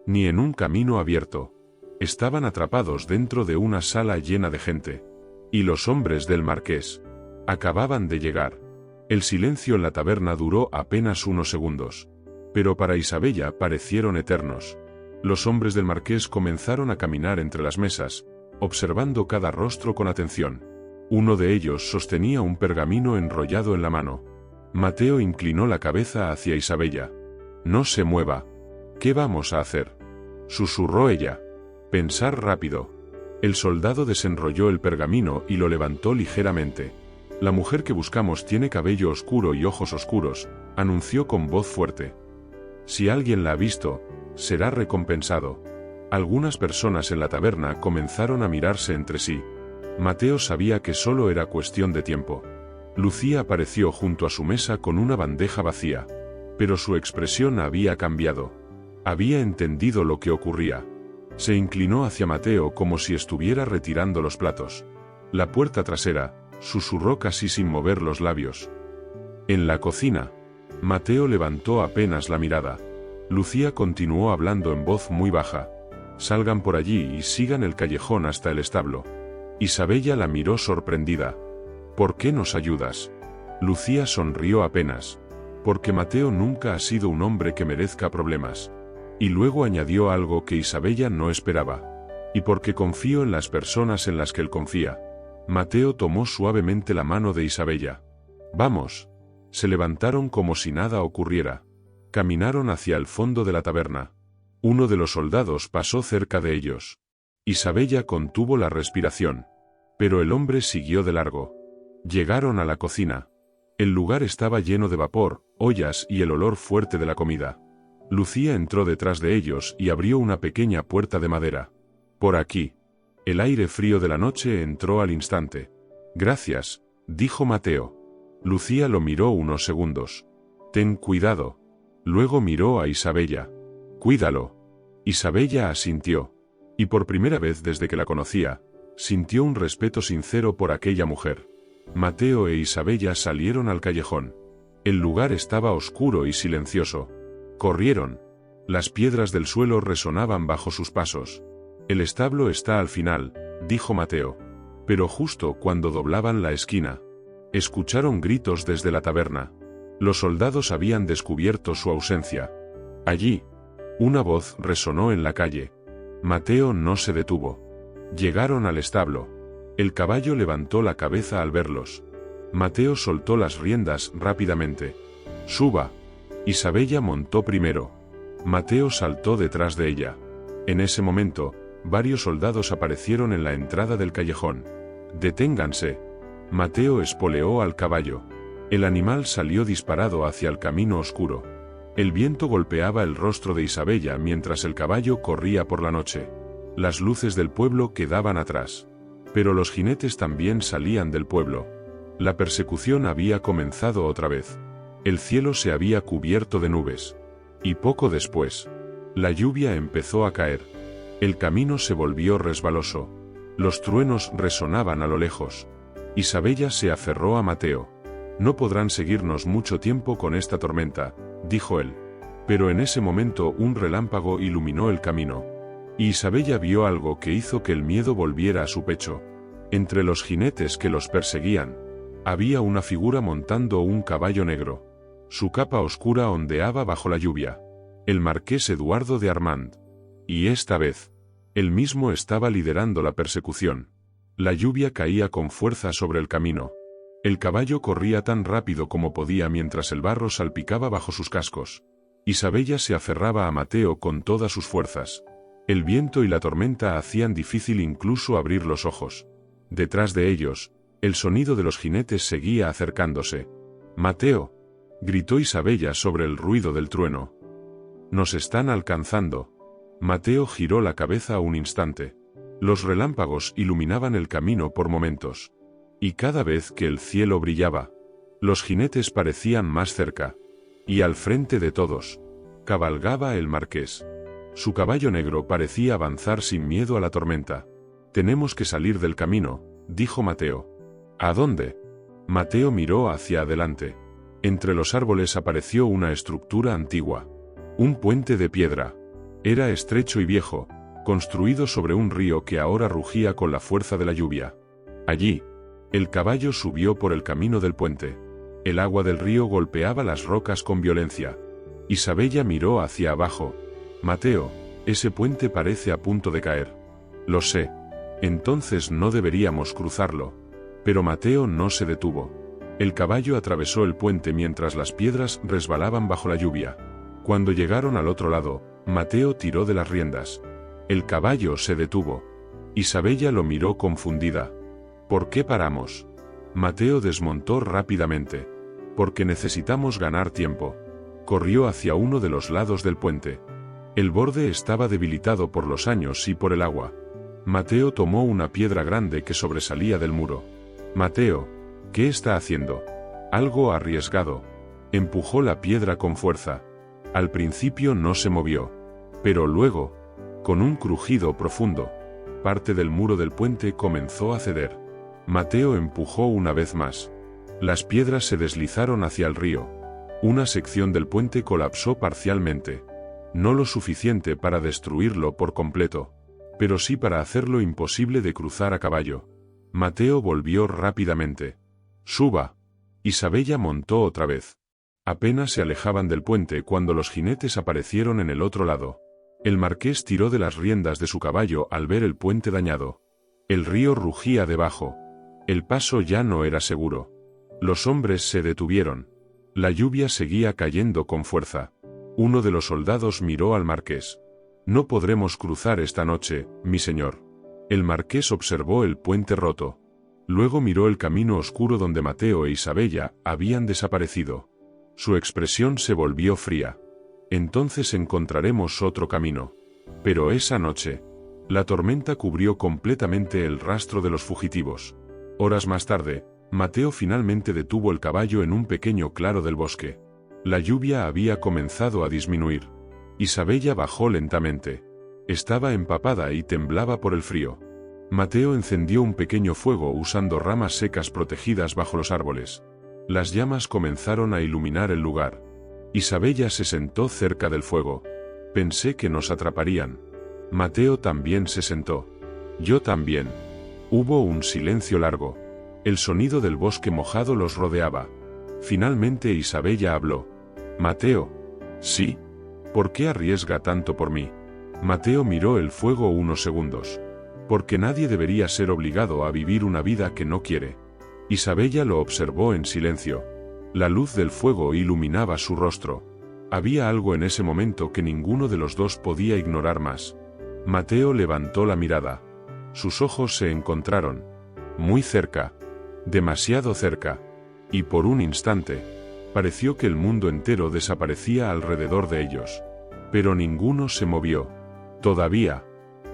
ni en un camino abierto. Estaban atrapados dentro de una sala llena de gente. Y los hombres del marqués acababan de llegar. El silencio en la taberna duró apenas unos segundos. Pero para Isabella parecieron eternos. Los hombres del marqués comenzaron a caminar entre las mesas, observando cada rostro con atención. Uno de ellos sostenía un pergamino enrollado en la mano. Mateo inclinó la cabeza hacia Isabella. No se mueva. ¿Qué vamos a hacer? Susurró ella. Pensar rápido. El soldado desenrolló el pergamino y lo levantó ligeramente. La mujer que buscamos tiene cabello oscuro y ojos oscuros, anunció con voz fuerte. Si alguien la ha visto, será recompensado. Algunas personas en la taberna comenzaron a mirarse entre sí. Mateo sabía que solo era cuestión de tiempo. Lucía apareció junto a su mesa con una bandeja vacía. Pero su expresión había cambiado. Había entendido lo que ocurría. Se inclinó hacia Mateo como si estuviera retirando los platos. La puerta trasera, susurró casi sin mover los labios. En la cocina. Mateo levantó apenas la mirada. Lucía continuó hablando en voz muy baja. Salgan por allí y sigan el callejón hasta el establo. Isabella la miró sorprendida. ¿Por qué nos ayudas? Lucía sonrió apenas. Porque Mateo nunca ha sido un hombre que merezca problemas. Y luego añadió algo que Isabella no esperaba. Y porque confío en las personas en las que él confía. Mateo tomó suavemente la mano de Isabella. Vamos. Se levantaron como si nada ocurriera. Caminaron hacia el fondo de la taberna. Uno de los soldados pasó cerca de ellos. Isabella contuvo la respiración. Pero el hombre siguió de largo. Llegaron a la cocina. El lugar estaba lleno de vapor, ollas y el olor fuerte de la comida. Lucía entró detrás de ellos y abrió una pequeña puerta de madera. Por aquí. El aire frío de la noche entró al instante. Gracias, dijo Mateo. Lucía lo miró unos segundos. Ten cuidado. Luego miró a Isabella. Cuídalo. Isabella asintió. Y por primera vez desde que la conocía, sintió un respeto sincero por aquella mujer. Mateo e Isabella salieron al callejón. El lugar estaba oscuro y silencioso. Corrieron. Las piedras del suelo resonaban bajo sus pasos. El establo está al final, dijo Mateo. Pero justo cuando doblaban la esquina, escucharon gritos desde la taberna. Los soldados habían descubierto su ausencia. Allí, una voz resonó en la calle. Mateo no se detuvo. Llegaron al establo. El caballo levantó la cabeza al verlos. Mateo soltó las riendas rápidamente. Suba. Isabella montó primero. Mateo saltó detrás de ella. En ese momento, varios soldados aparecieron en la entrada del callejón. ¡Deténganse! Mateo espoleó al caballo. El animal salió disparado hacia el camino oscuro. El viento golpeaba el rostro de Isabella mientras el caballo corría por la noche. Las luces del pueblo quedaban atrás. Pero los jinetes también salían del pueblo. La persecución había comenzado otra vez. El cielo se había cubierto de nubes. Y poco después, la lluvia empezó a caer. El camino se volvió resbaloso. Los truenos resonaban a lo lejos. Isabella se aferró a Mateo. No podrán seguirnos mucho tiempo con esta tormenta, dijo él. Pero en ese momento un relámpago iluminó el camino. Y Isabella vio algo que hizo que el miedo volviera a su pecho. Entre los jinetes que los perseguían, había una figura montando un caballo negro. Su capa oscura ondeaba bajo la lluvia. El marqués Eduardo de Armand. Y esta vez, él mismo estaba liderando la persecución. La lluvia caía con fuerza sobre el camino. El caballo corría tan rápido como podía mientras el barro salpicaba bajo sus cascos. Isabella se aferraba a Mateo con todas sus fuerzas. El viento y la tormenta hacían difícil incluso abrir los ojos. Detrás de ellos, el sonido de los jinetes seguía acercándose. «Mateo», gritó Isabella sobre el ruido del trueno. «Nos están alcanzando». Mateo giró la cabeza un instante. Los relámpagos iluminaban el camino por momentos. Y cada vez que el cielo brillaba, los jinetes parecían más cerca. Y al frente de todos, cabalgaba el marqués. Su caballo negro parecía avanzar sin miedo a la tormenta. «Tenemos que salir del camino», dijo Mateo. «¿A dónde?» Mateo miró hacia adelante. Entre los árboles apareció una estructura antigua. Un puente de piedra. Era estrecho y viejo, construido sobre un río que ahora rugía con la fuerza de la lluvia. Allí, el caballo subió por el camino del puente. El agua del río golpeaba las rocas con violencia. Isabella miró hacia abajo. «Mateo, ese puente parece a punto de caer». «Lo sé. Entonces no deberíamos cruzarlo». Pero Mateo no se detuvo. El caballo atravesó el puente mientras las piedras resbalaban bajo la lluvia. Cuando llegaron al otro lado, Mateo tiró de las riendas. El caballo se detuvo. Isabella lo miró confundida. «¿Por qué paramos?» Mateo desmontó rápidamente. «Porque necesitamos ganar tiempo». Corrió hacia uno de los lados del puente. El borde estaba debilitado por los años y por el agua. Mateo tomó una piedra grande que sobresalía del muro. «Mateo, ¿qué está haciendo?» «Algo arriesgado». Empujó la piedra con fuerza. Al principio no se movió. Pero luego, con un crujido profundo, parte del muro del puente comenzó a ceder. Mateo empujó una vez más. Las piedras se deslizaron hacia el río. Una sección del puente colapsó parcialmente. No lo suficiente para destruirlo por completo, pero sí para hacerlo imposible de cruzar a caballo. Mateo volvió rápidamente. «Suba». Isabella montó otra vez. Apenas se alejaban del puente cuando los jinetes aparecieron en el otro lado. El marqués tiró de las riendas de su caballo al ver el puente dañado. El río rugía debajo. El paso ya no era seguro. Los hombres se detuvieron. La lluvia seguía cayendo con fuerza. Uno de los soldados miró al marqués. «No podremos cruzar esta noche, mi señor». El marqués observó el puente roto. Luego miró el camino oscuro donde Mateo e Isabella habían desaparecido. Su expresión se volvió fría. «Entonces encontraremos otro camino». Pero esa noche, la tormenta cubrió completamente el rastro de los fugitivos. Horas más tarde, Mateo finalmente detuvo el caballo en un pequeño claro del bosque. La lluvia había comenzado a disminuir. Isabella bajó lentamente. Estaba empapada y temblaba por el frío. Mateo encendió un pequeño fuego usando ramas secas protegidas bajo los árboles. Las llamas comenzaron a iluminar el lugar. Isabella se sentó cerca del fuego. «Pensé que nos atraparían». Mateo también se sentó. «Yo también». Hubo un silencio largo. El sonido del bosque mojado los rodeaba. Finalmente Isabella habló. «Mateo». «Sí». «¿Por qué arriesga tanto por mí?» Mateo miró el fuego unos segundos. «Porque nadie debería ser obligado a vivir una vida que no quiere». Isabella lo observó en silencio. La luz del fuego iluminaba su rostro. Había algo en ese momento que ninguno de los dos podía ignorar más. Mateo levantó la mirada. Sus ojos se encontraron. Muy cerca. Demasiado cerca. Y por un instante, pareció que el mundo entero desaparecía alrededor de ellos. Pero ninguno se movió. Todavía.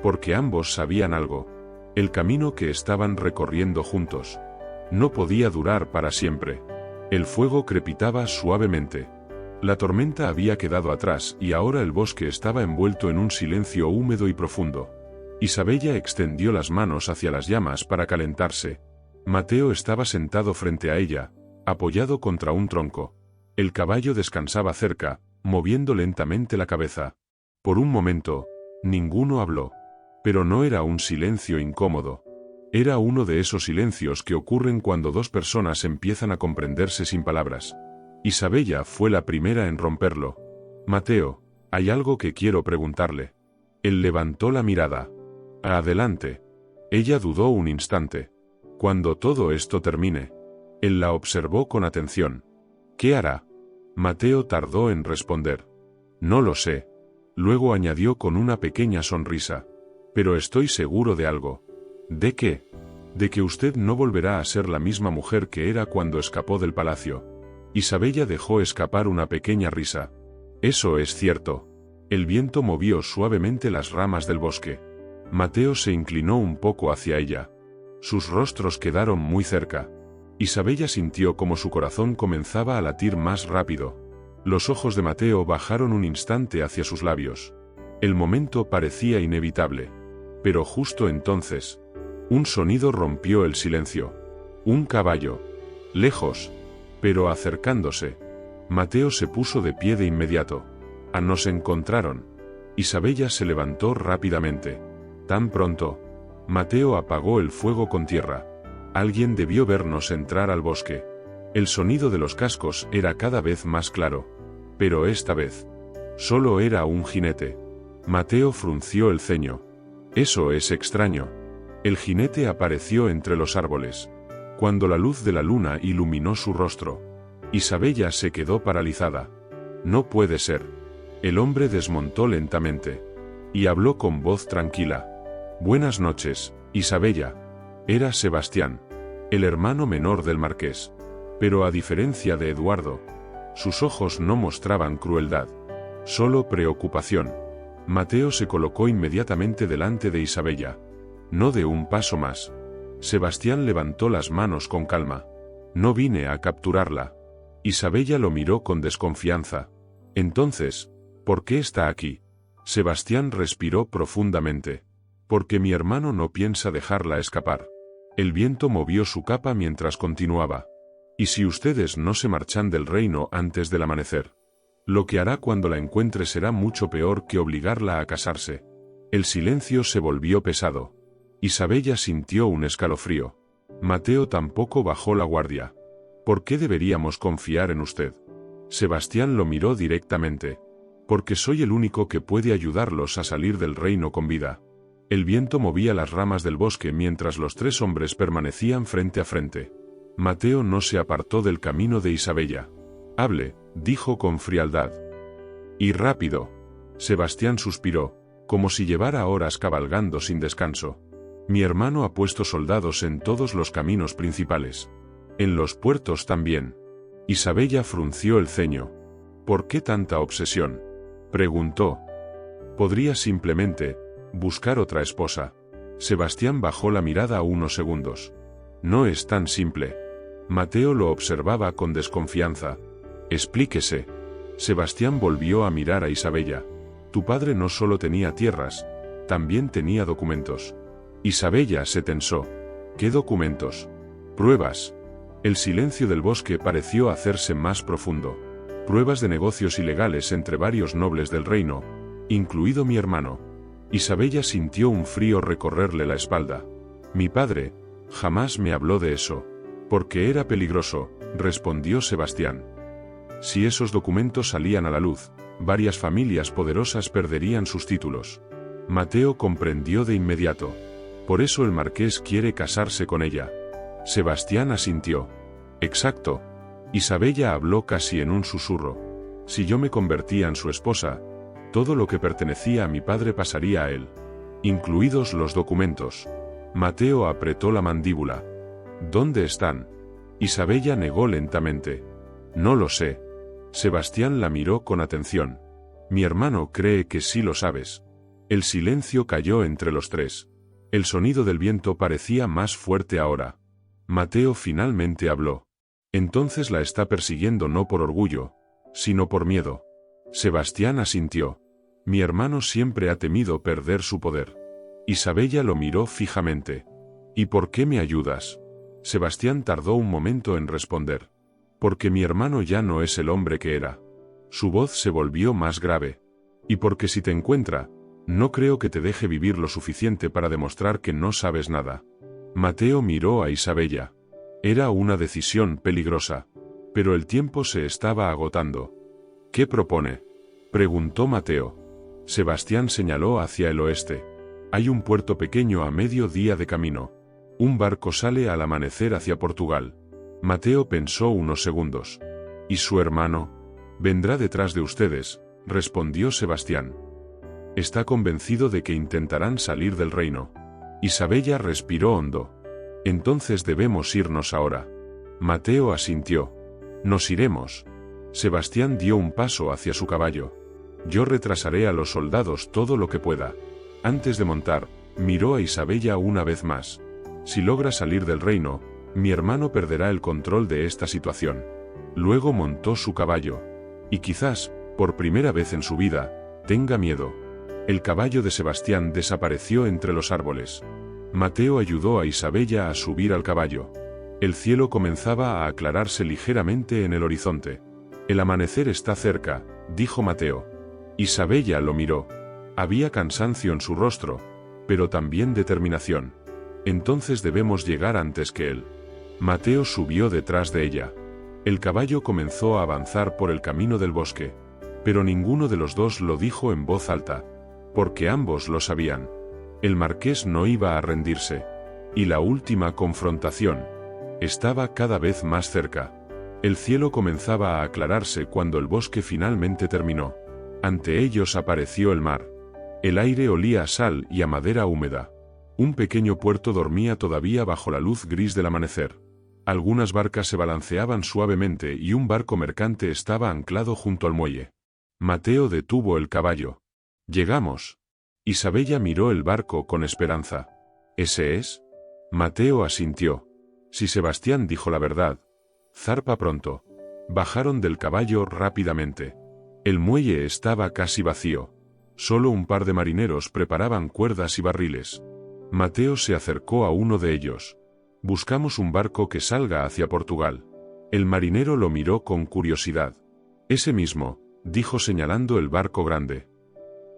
Porque ambos sabían algo. El camino que estaban recorriendo juntos no podía durar para siempre. El fuego crepitaba suavemente. La tormenta había quedado atrás y ahora el bosque estaba envuelto en un silencio húmedo y profundo. Isabella extendió las manos hacia las llamas para calentarse. Mateo estaba sentado frente a ella, apoyado contra un tronco. El caballo descansaba cerca, moviendo lentamente la cabeza. Por un momento, ninguno habló. Pero no era un silencio incómodo. Era uno de esos silencios que ocurren cuando dos personas empiezan a comprenderse sin palabras. Isabella fue la primera en romperlo. Mateo, hay algo que quiero preguntarle. Él levantó la mirada. Adelante. Ella dudó un instante. Cuando todo esto termine. Él la observó con atención. ¿Qué hará? Mateo tardó en responder. No lo sé. Luego añadió con una pequeña sonrisa. Pero estoy seguro de algo. ¿De qué? De que usted no volverá a ser la misma mujer que era cuando escapó del palacio. Isabella dejó escapar una pequeña risa. Eso es cierto. El viento movió suavemente las ramas del bosque. Mateo se inclinó un poco hacia ella. Sus rostros quedaron muy cerca. Isabella sintió como su corazón comenzaba a latir más rápido. Los ojos de Mateo bajaron un instante hacia sus labios. El momento parecía inevitable. Pero justo entonces, un sonido rompió el silencio. Un caballo. Lejos, pero acercándose. Mateo se puso de pie de inmediato. Nos encontraron. Isabella se levantó rápidamente. Tan pronto. Mateo apagó el fuego con tierra. Alguien debió vernos entrar al bosque. El sonido de los cascos era cada vez más claro. Pero esta vez, solo era un jinete. Mateo frunció el ceño. Eso es extraño. El jinete apareció entre los árboles. Cuando la luz de la luna iluminó su rostro, Isabella se quedó paralizada. No puede ser. El hombre desmontó lentamente. Y habló con voz tranquila. Buenas noches, Isabella. Era Sebastián, el hermano menor del marqués. Pero a diferencia de Eduardo, sus ojos no mostraban crueldad, solo preocupación. Mateo se colocó inmediatamente delante de Isabella. No de un paso más. Sebastián levantó las manos con calma. No vine a capturarla. Isabella lo miró con desconfianza. Entonces, ¿por qué está aquí? Sebastián respiró profundamente. Porque mi hermano no piensa dejarla escapar. El viento movió su capa mientras continuaba. ¿Y si ustedes no se marchan del reino antes del amanecer? Lo que hará cuando la encuentre será mucho peor que obligarla a casarse. El silencio se volvió pesado. Isabella sintió un escalofrío. Mateo tampoco bajó la guardia. ¿Por qué deberíamos confiar en usted? Sebastián lo miró directamente. Porque soy el único que puede ayudarlos a salir del reino con vida. El viento movía las ramas del bosque mientras los tres hombres permanecían frente a frente. Mateo no se apartó del camino de Isabella. Hable, dijo con frialdad. Y rápido. Sebastián suspiró, como si llevara horas cabalgando sin descanso. Mi hermano ha puesto soldados en todos los caminos principales. En los puertos también. Isabella frunció el ceño. ¿Por qué tanta obsesión? Preguntó. Podría simplemente buscar otra esposa. Sebastián bajó la mirada unos segundos. No es tan simple. Mateo lo observaba con desconfianza. Explíquese. Sebastián volvió a mirar a Isabella. Tu padre no solo tenía tierras, también tenía documentos. Isabella se tensó. ¿Qué documentos? Pruebas. El silencio del bosque pareció hacerse más profundo. Pruebas de negocios ilegales entre varios nobles del reino, incluido mi hermano. Isabella sintió un frío recorrerle la espalda. Mi padre jamás me habló de eso. Porque era peligroso, respondió Sebastián. Si esos documentos salían a la luz, varias familias poderosas perderían sus títulos. Mateo comprendió de inmediato. Por eso el marqués quiere casarse con ella. Sebastián asintió. Exacto. Isabella habló casi en un susurro. Si yo me convertía en su esposa, todo lo que pertenecía a mi padre pasaría a él, incluidos los documentos. Mateo apretó la mandíbula. ¿Dónde están? Isabella negó lentamente. No lo sé. Sebastián la miró con atención. Mi hermano cree que sí lo sabes. El silencio cayó entre los tres. El sonido del viento parecía más fuerte ahora. Mateo finalmente habló. Entonces la está persiguiendo no por orgullo, sino por miedo. Sebastián asintió. Mi hermano siempre ha temido perder su poder. Isabella lo miró fijamente. ¿Y por qué me ayudas? Sebastián tardó un momento en responder. Porque mi hermano ya no es el hombre que era. Su voz se volvió más grave. Y porque si te encuentra, no creo que te deje vivir lo suficiente para demostrar que no sabes nada. Mateo miró a Isabella. Era una decisión peligrosa. Pero el tiempo se estaba agotando. ¿Qué propone? Preguntó Mateo. Sebastián señaló hacia el oeste. Hay un puerto pequeño a medio día de camino. Un barco sale al amanecer hacia Portugal. Mateo pensó unos segundos. ¿Y su hermano? Vendrá detrás de ustedes, respondió Sebastián. Está convencido de que intentarán salir del reino. Isabella respiró hondo. Entonces debemos irnos ahora. Mateo asintió. Nos iremos. Sebastián dio un paso hacia su caballo. Yo retrasaré a los soldados todo lo que pueda. Antes de montar, miró a Isabella una vez más. Si logra salir del reino, mi hermano perderá el control de esta situación. Luego montó su caballo. Y quizás, por primera vez en su vida, tenga miedo. El caballo de Sebastián desapareció entre los árboles. Mateo ayudó a Isabella a subir al caballo. El cielo comenzaba a aclararse ligeramente en el horizonte. El amanecer está cerca, dijo Mateo. Isabella lo miró. Había cansancio en su rostro, pero también determinación. Entonces debemos llegar antes que él. Mateo subió detrás de ella. El caballo comenzó a avanzar por el camino del bosque. Pero ninguno de los dos lo dijo en voz alta. Porque ambos lo sabían. El marqués no iba a rendirse. Y la última confrontación estaba cada vez más cerca. El cielo comenzaba a aclararse cuando el bosque finalmente terminó. Ante ellos apareció el mar. El aire olía a sal y a madera húmeda. Un pequeño puerto dormía todavía bajo la luz gris del amanecer. Algunas barcas se balanceaban suavemente y un barco mercante estaba anclado junto al muelle. Mateo detuvo el caballo. «Llegamos». Isabella miró el barco con esperanza. «¿Ese es?» Mateo asintió. Si Sebastián dijo la verdad, zarpa pronto. Bajaron del caballo rápidamente. El muelle estaba casi vacío. Solo un par de marineros preparaban cuerdas y barriles. Mateo se acercó a uno de ellos. «Buscamos un barco que salga hacia Portugal». El marinero lo miró con curiosidad. «Ese mismo», dijo señalando el barco grande.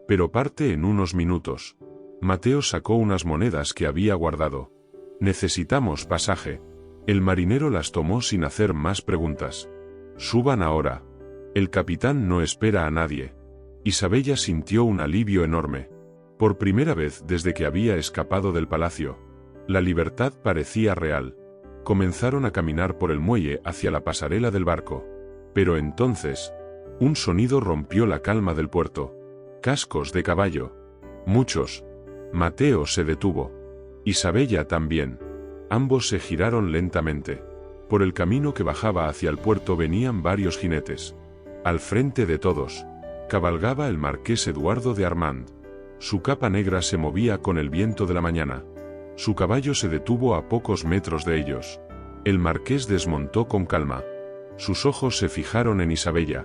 «Pero parte en unos minutos». Mateo sacó unas monedas que había guardado. «Necesitamos pasaje». El marinero las tomó sin hacer más preguntas. «Suban ahora. El capitán no espera a nadie». Isabella sintió un alivio enorme. Por primera vez desde que había escapado del palacio, la libertad parecía real. Comenzaron a caminar por el muelle hacia la pasarela del barco. Pero entonces, un sonido rompió la calma del puerto. Cascos de caballo. Muchos. Mateo se detuvo. Isabella también. Ambos se giraron lentamente. Por el camino que bajaba hacia el puerto venían varios jinetes. Al frente de todos, cabalgaba el marqués Eduardo de Armand. Su capa negra se movía con el viento de la mañana. Su caballo se detuvo a pocos metros de ellos. El marqués desmontó con calma. Sus ojos se fijaron en Isabella.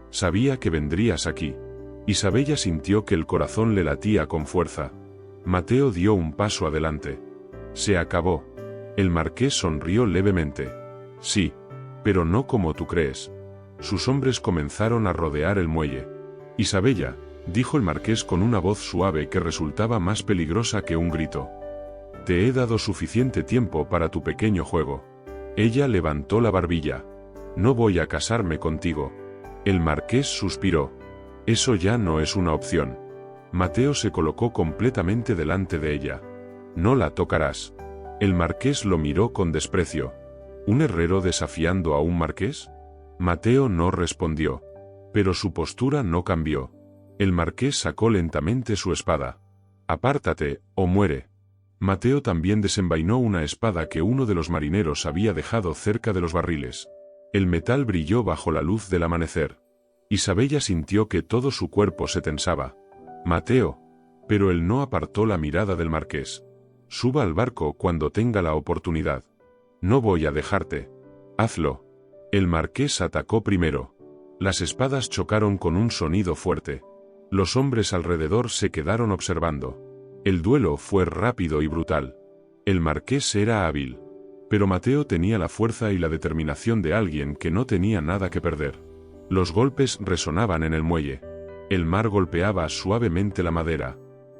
«Sabía que vendrías aquí». Isabella sintió que el corazón le latía con fuerza. Mateo dio un paso adelante. «Se acabó». El marqués sonrió levemente. «Sí, pero no como tú crees». Sus hombres comenzaron a rodear el muelle. «Isabella», dijo el marqués con una voz suave que resultaba más peligrosa que un grito. «Te he dado suficiente tiempo para tu pequeño juego». Ella levantó la barbilla. «No voy a casarme contigo». El marqués suspiró. «Eso ya no es una opción». Mateo se colocó completamente delante de ella. «No la tocarás». El marqués lo miró con desprecio. ¿Un herrero desafiando a un marqués? Mateo no respondió. Pero su postura no cambió. El marqués sacó lentamente su espada. «Apártate, o muere». Mateo también desenvainó una espada que uno de los marineros había dejado cerca de los barriles. El metal brilló bajo la luz del amanecer. Isabella sintió que todo su cuerpo se tensaba. «Mateo». Pero él no apartó la mirada del marqués. «Suba al barco cuando tenga la oportunidad. No voy a dejarte. Hazlo». El marqués atacó primero. Las espadas chocaron con un sonido fuerte. Los hombres alrededor se quedaron observando. El duelo fue rápido y brutal. El marqués era hábil. Pero Mateo tenía la fuerza y la determinación de alguien que no tenía nada que perder. Los golpes resonaban en el muelle. El mar golpeaba suavemente la madera.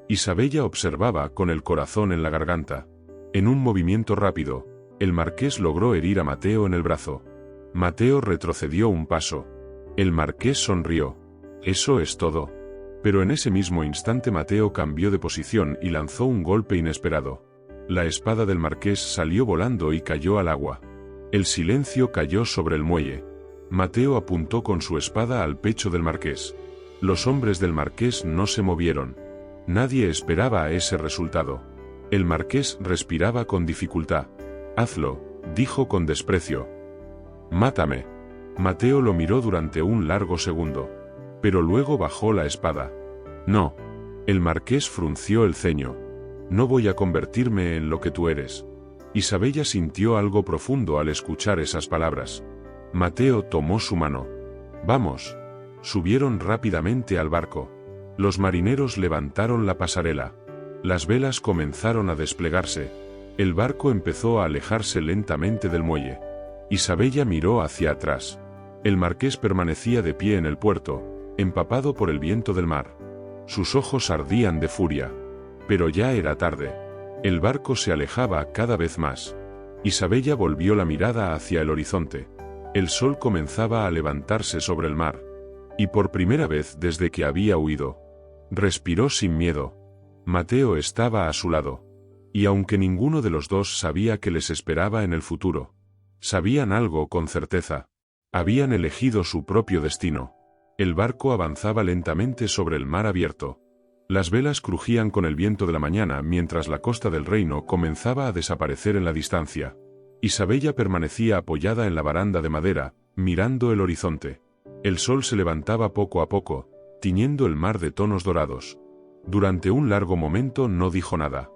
Isabella observaba con el corazón en la garganta. En un movimiento rápido, el marqués logró herir a Mateo en el brazo. Mateo retrocedió un paso. El marqués sonrió. «Eso es todo». Pero en ese mismo instante Mateo cambió de posición y lanzó un golpe inesperado. La espada del marqués salió volando y cayó al agua. El silencio cayó sobre el muelle. Mateo apuntó con su espada al pecho del marqués. Los hombres del marqués no se movieron. Nadie esperaba ese resultado. El marqués respiraba con dificultad. «Hazlo», dijo con desprecio. «Mátame». Mateo lo miró durante un largo segundo. Pero luego bajó la espada. «No». El marqués frunció el ceño. «No voy a convertirme en lo que tú eres». Isabella sintió algo profundo al escuchar esas palabras. Mateo tomó su mano. «Vamos». Subieron rápidamente al barco. Los marineros levantaron la pasarela. Las velas comenzaron a desplegarse. El barco empezó a alejarse lentamente del muelle. Isabella miró hacia atrás. El marqués permanecía de pie en el puerto, empapado por el viento del mar. Sus ojos ardían de furia. Pero ya era tarde. El barco se alejaba cada vez más. Isabella volvió la mirada hacia el horizonte. El sol comenzaba a levantarse sobre el mar. Y por primera vez desde que había huido, respiró sin miedo. Mateo estaba a su lado. Y aunque ninguno de los dos sabía qué les esperaba en el futuro, sabían algo con certeza. Habían elegido su propio destino. El barco avanzaba lentamente sobre el mar abierto. Las velas crujían con el viento de la mañana mientras la costa del reino comenzaba a desaparecer en la distancia. Isabella permanecía apoyada en la baranda de madera, mirando el horizonte. El sol se levantaba poco a poco, tiñendo el mar de tonos dorados. Durante un largo momento no dijo nada.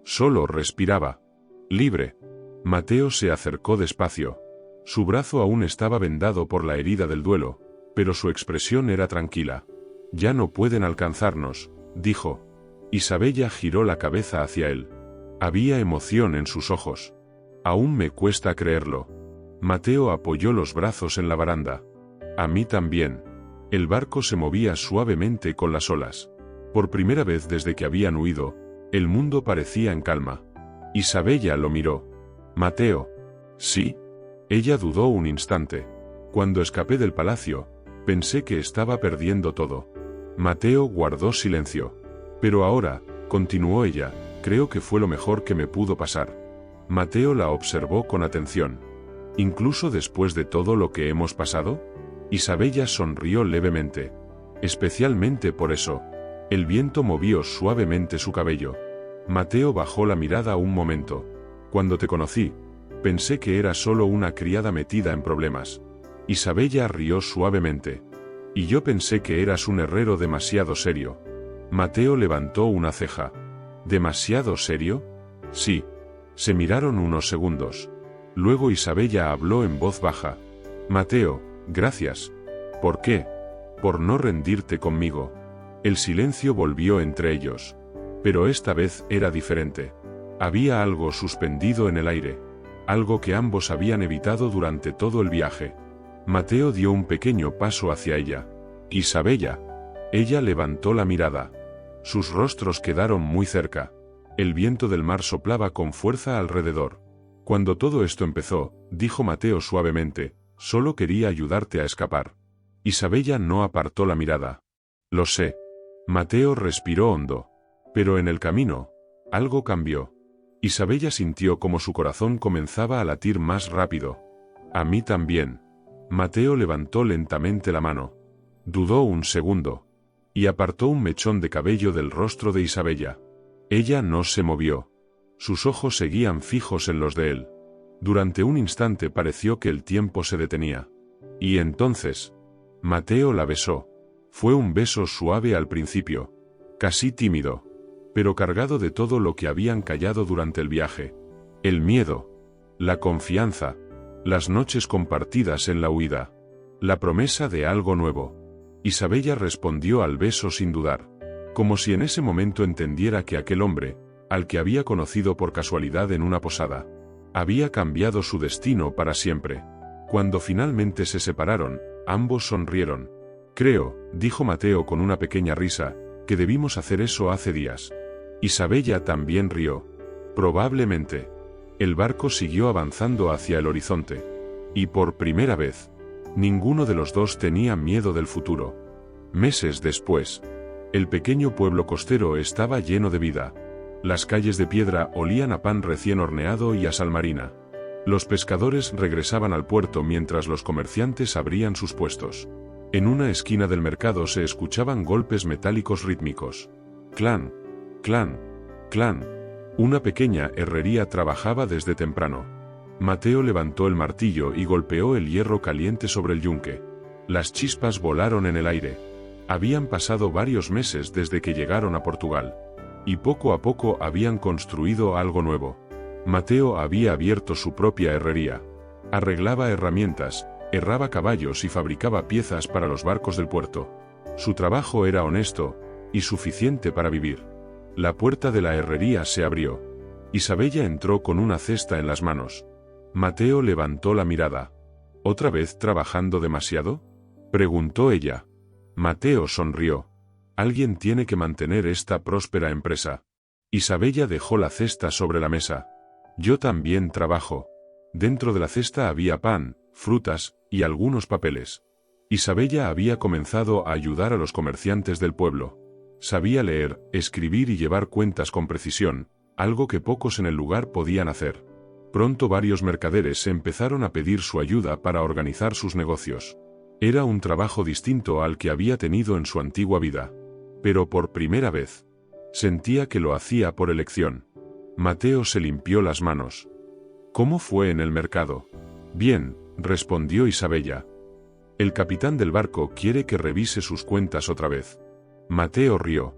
Solo respiraba. Libre. Mateo se acercó despacio. Su brazo aún estaba vendado por la herida del duelo, pero su expresión era tranquila. «Ya no pueden alcanzarnos», dijo. Isabella giró la cabeza hacia él. Había emoción en sus ojos. «Aún me cuesta creerlo». Mateo apoyó los brazos en la baranda. «A mí también». El barco se movía suavemente con las olas. Por primera vez desde que habían huido, el mundo parecía en calma. Isabella lo miró. «Mateo». «Sí». Ella dudó un instante. «Cuando escapé del palacio, pensé que estaba perdiendo todo». Mateo guardó silencio. «Pero ahora», continuó ella, «creo que fue lo mejor que me pudo pasar». Mateo la observó con atención. «¿Incluso después de todo lo que hemos pasado?» Isabella sonrió levemente. «Especialmente por eso». El viento movió suavemente su cabello. Mateo bajó la mirada un momento. «Cuando te conocí, pensé que era solo una criada metida en problemas». Isabella rió suavemente. «Y yo pensé que eras un herrero demasiado serio». Mateo levantó una ceja. «¿Demasiado serio?» «Sí». Se miraron unos segundos. Luego Isabella habló en voz baja. «Mateo, gracias». «¿Por qué?» «Por no rendirte conmigo». El silencio volvió entre ellos. Pero esta vez era diferente. Había algo suspendido en el aire. Algo que ambos habían evitado durante todo el viaje. Mateo dio un pequeño paso hacia ella. «Isabella». Ella levantó la mirada. Sus rostros quedaron muy cerca. El viento del mar soplaba con fuerza alrededor. «Cuando todo esto empezó», dijo Mateo suavemente, «solo quería ayudarte a escapar». Isabella no apartó la mirada. «Lo sé». Mateo respiró hondo. Pero en el camino, algo cambió. Isabella sintió como su corazón comenzaba a latir más rápido. «A mí también». Mateo levantó lentamente la mano. Dudó un segundo. Y apartó un mechón de cabello del rostro de Isabella. Ella no se movió. Sus ojos seguían fijos en los de él. Durante un instante pareció que el tiempo se detenía. Y entonces, Mateo la besó. Fue un beso suave al principio, casi tímido, pero cargado de todo lo que habían callado durante el viaje. El miedo, la confianza, las noches compartidas en la huida, la promesa de algo nuevo. Isabella respondió al beso sin dudar, como si en ese momento entendiera que aquel hombre, al que había conocido por casualidad en una posada, había cambiado su destino para siempre. Cuando finalmente se separaron, ambos sonrieron. Creo, dijo Mateo con una pequeña risa, que debimos hacer eso hace días. Isabella también rió. Probablemente. El barco siguió avanzando hacia el horizonte. Y por primera vez, ninguno de los dos tenía miedo del futuro. Meses después, el pequeño pueblo costero estaba lleno de vida. Las calles de piedra olían a pan recién horneado y a sal marina. Los pescadores regresaban al puerto mientras los comerciantes abrían sus puestos. En una esquina del mercado se escuchaban golpes metálicos rítmicos. Clan, clan, clan. Una pequeña herrería trabajaba desde temprano. Mateo levantó el martillo y golpeó el hierro caliente sobre el yunque. Las chispas volaron en el aire. Habían pasado varios meses desde que llegaron a Portugal. Y poco a poco habían construido algo nuevo. Mateo había abierto su propia herrería. Arreglaba herramientas, herraba caballos y fabricaba piezas para los barcos del puerto. Su trabajo era honesto y suficiente para vivir. La puerta de la herrería se abrió. Isabella entró con una cesta en las manos. Mateo levantó la mirada. ¿Otra vez trabajando demasiado?, preguntó ella. Mateo sonrió. Alguien tiene que mantener esta próspera empresa. Isabella dejó la cesta sobre la mesa. Yo también trabajo. Dentro de la cesta había pan, frutas y algunos papeles. Isabella había comenzado a ayudar a los comerciantes del pueblo. Sabía leer, escribir y llevar cuentas con precisión, algo que pocos en el lugar podían hacer. Pronto varios mercaderes empezaron a pedir su ayuda para organizar sus negocios. Era un trabajo distinto al que había tenido en su antigua vida. Pero por primera vez, sentía que lo hacía por elección. Mateo se limpió las manos. ¿Cómo fue en el mercado? Bien, respondió Isabella. El capitán del barco quiere que revise sus cuentas otra vez. Mateo rió.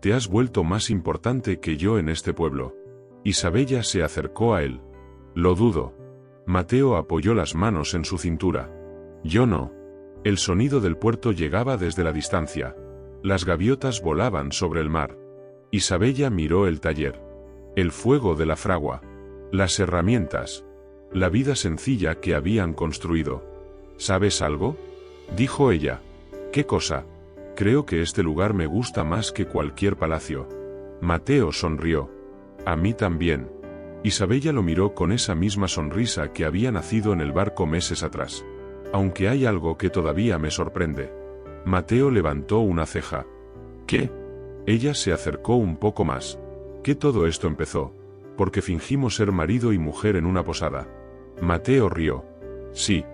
Te has vuelto más importante que yo en este pueblo. Isabella se acercó a él. Lo dudo. Mateo apoyó las manos en su cintura. Yo no. El sonido del puerto llegaba desde la distancia. Las gaviotas volaban sobre el mar. Isabella miró el taller. El fuego de la fragua. Las herramientas. La vida sencilla que habían construido. ¿Sabes algo?, dijo ella. ¿Qué cosa? Creo que este lugar me gusta más que cualquier palacio. Mateo sonrió. A mí también. Isabella lo miró con esa misma sonrisa que había nacido en el barco meses atrás. Aunque hay algo que todavía me sorprende. Mateo levantó una ceja. ¿Qué? Ella se acercó un poco más. ¿Qué todo esto empezó? Porque fingimos ser marido y mujer en una posada. Mateo rió. Sí.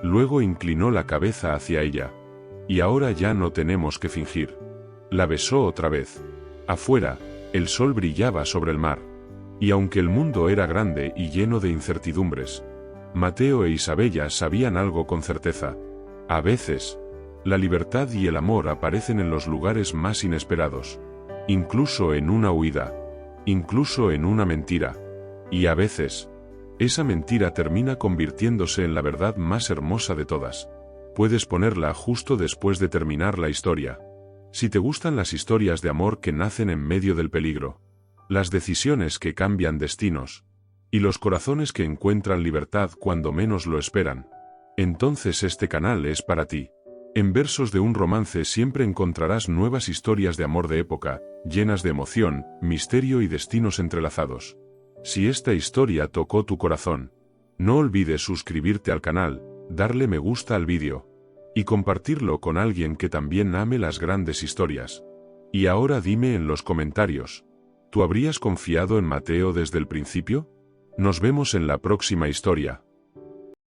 Luego inclinó la cabeza hacia ella. Y ahora ya no tenemos que fingir. La besó otra vez. Afuera, el sol brillaba sobre el mar. Y aunque el mundo era grande y lleno de incertidumbres, Mateo e Isabella sabían algo con certeza. A veces, la libertad y el amor aparecen en los lugares más inesperados. Incluso en una huida. Incluso en una mentira. Y a veces, esa mentira termina convirtiéndose en la verdad más hermosa de todas. Puedes ponerla justo después de terminar la historia. Si te gustan las historias de amor que nacen en medio del peligro, las decisiones que cambian destinos, y los corazones que encuentran libertad cuando menos lo esperan, entonces este canal es para ti. En Versos de un Romance siempre encontrarás nuevas historias de amor de época, llenas de emoción, misterio y destinos entrelazados. Si esta historia tocó tu corazón, no olvides suscribirte al canal, darle me gusta al vídeo y compartirlo con alguien que también ame las grandes historias. Y ahora dime en los comentarios, ¿tú habrías confiado en Mateo desde el principio? Nos vemos en la próxima historia.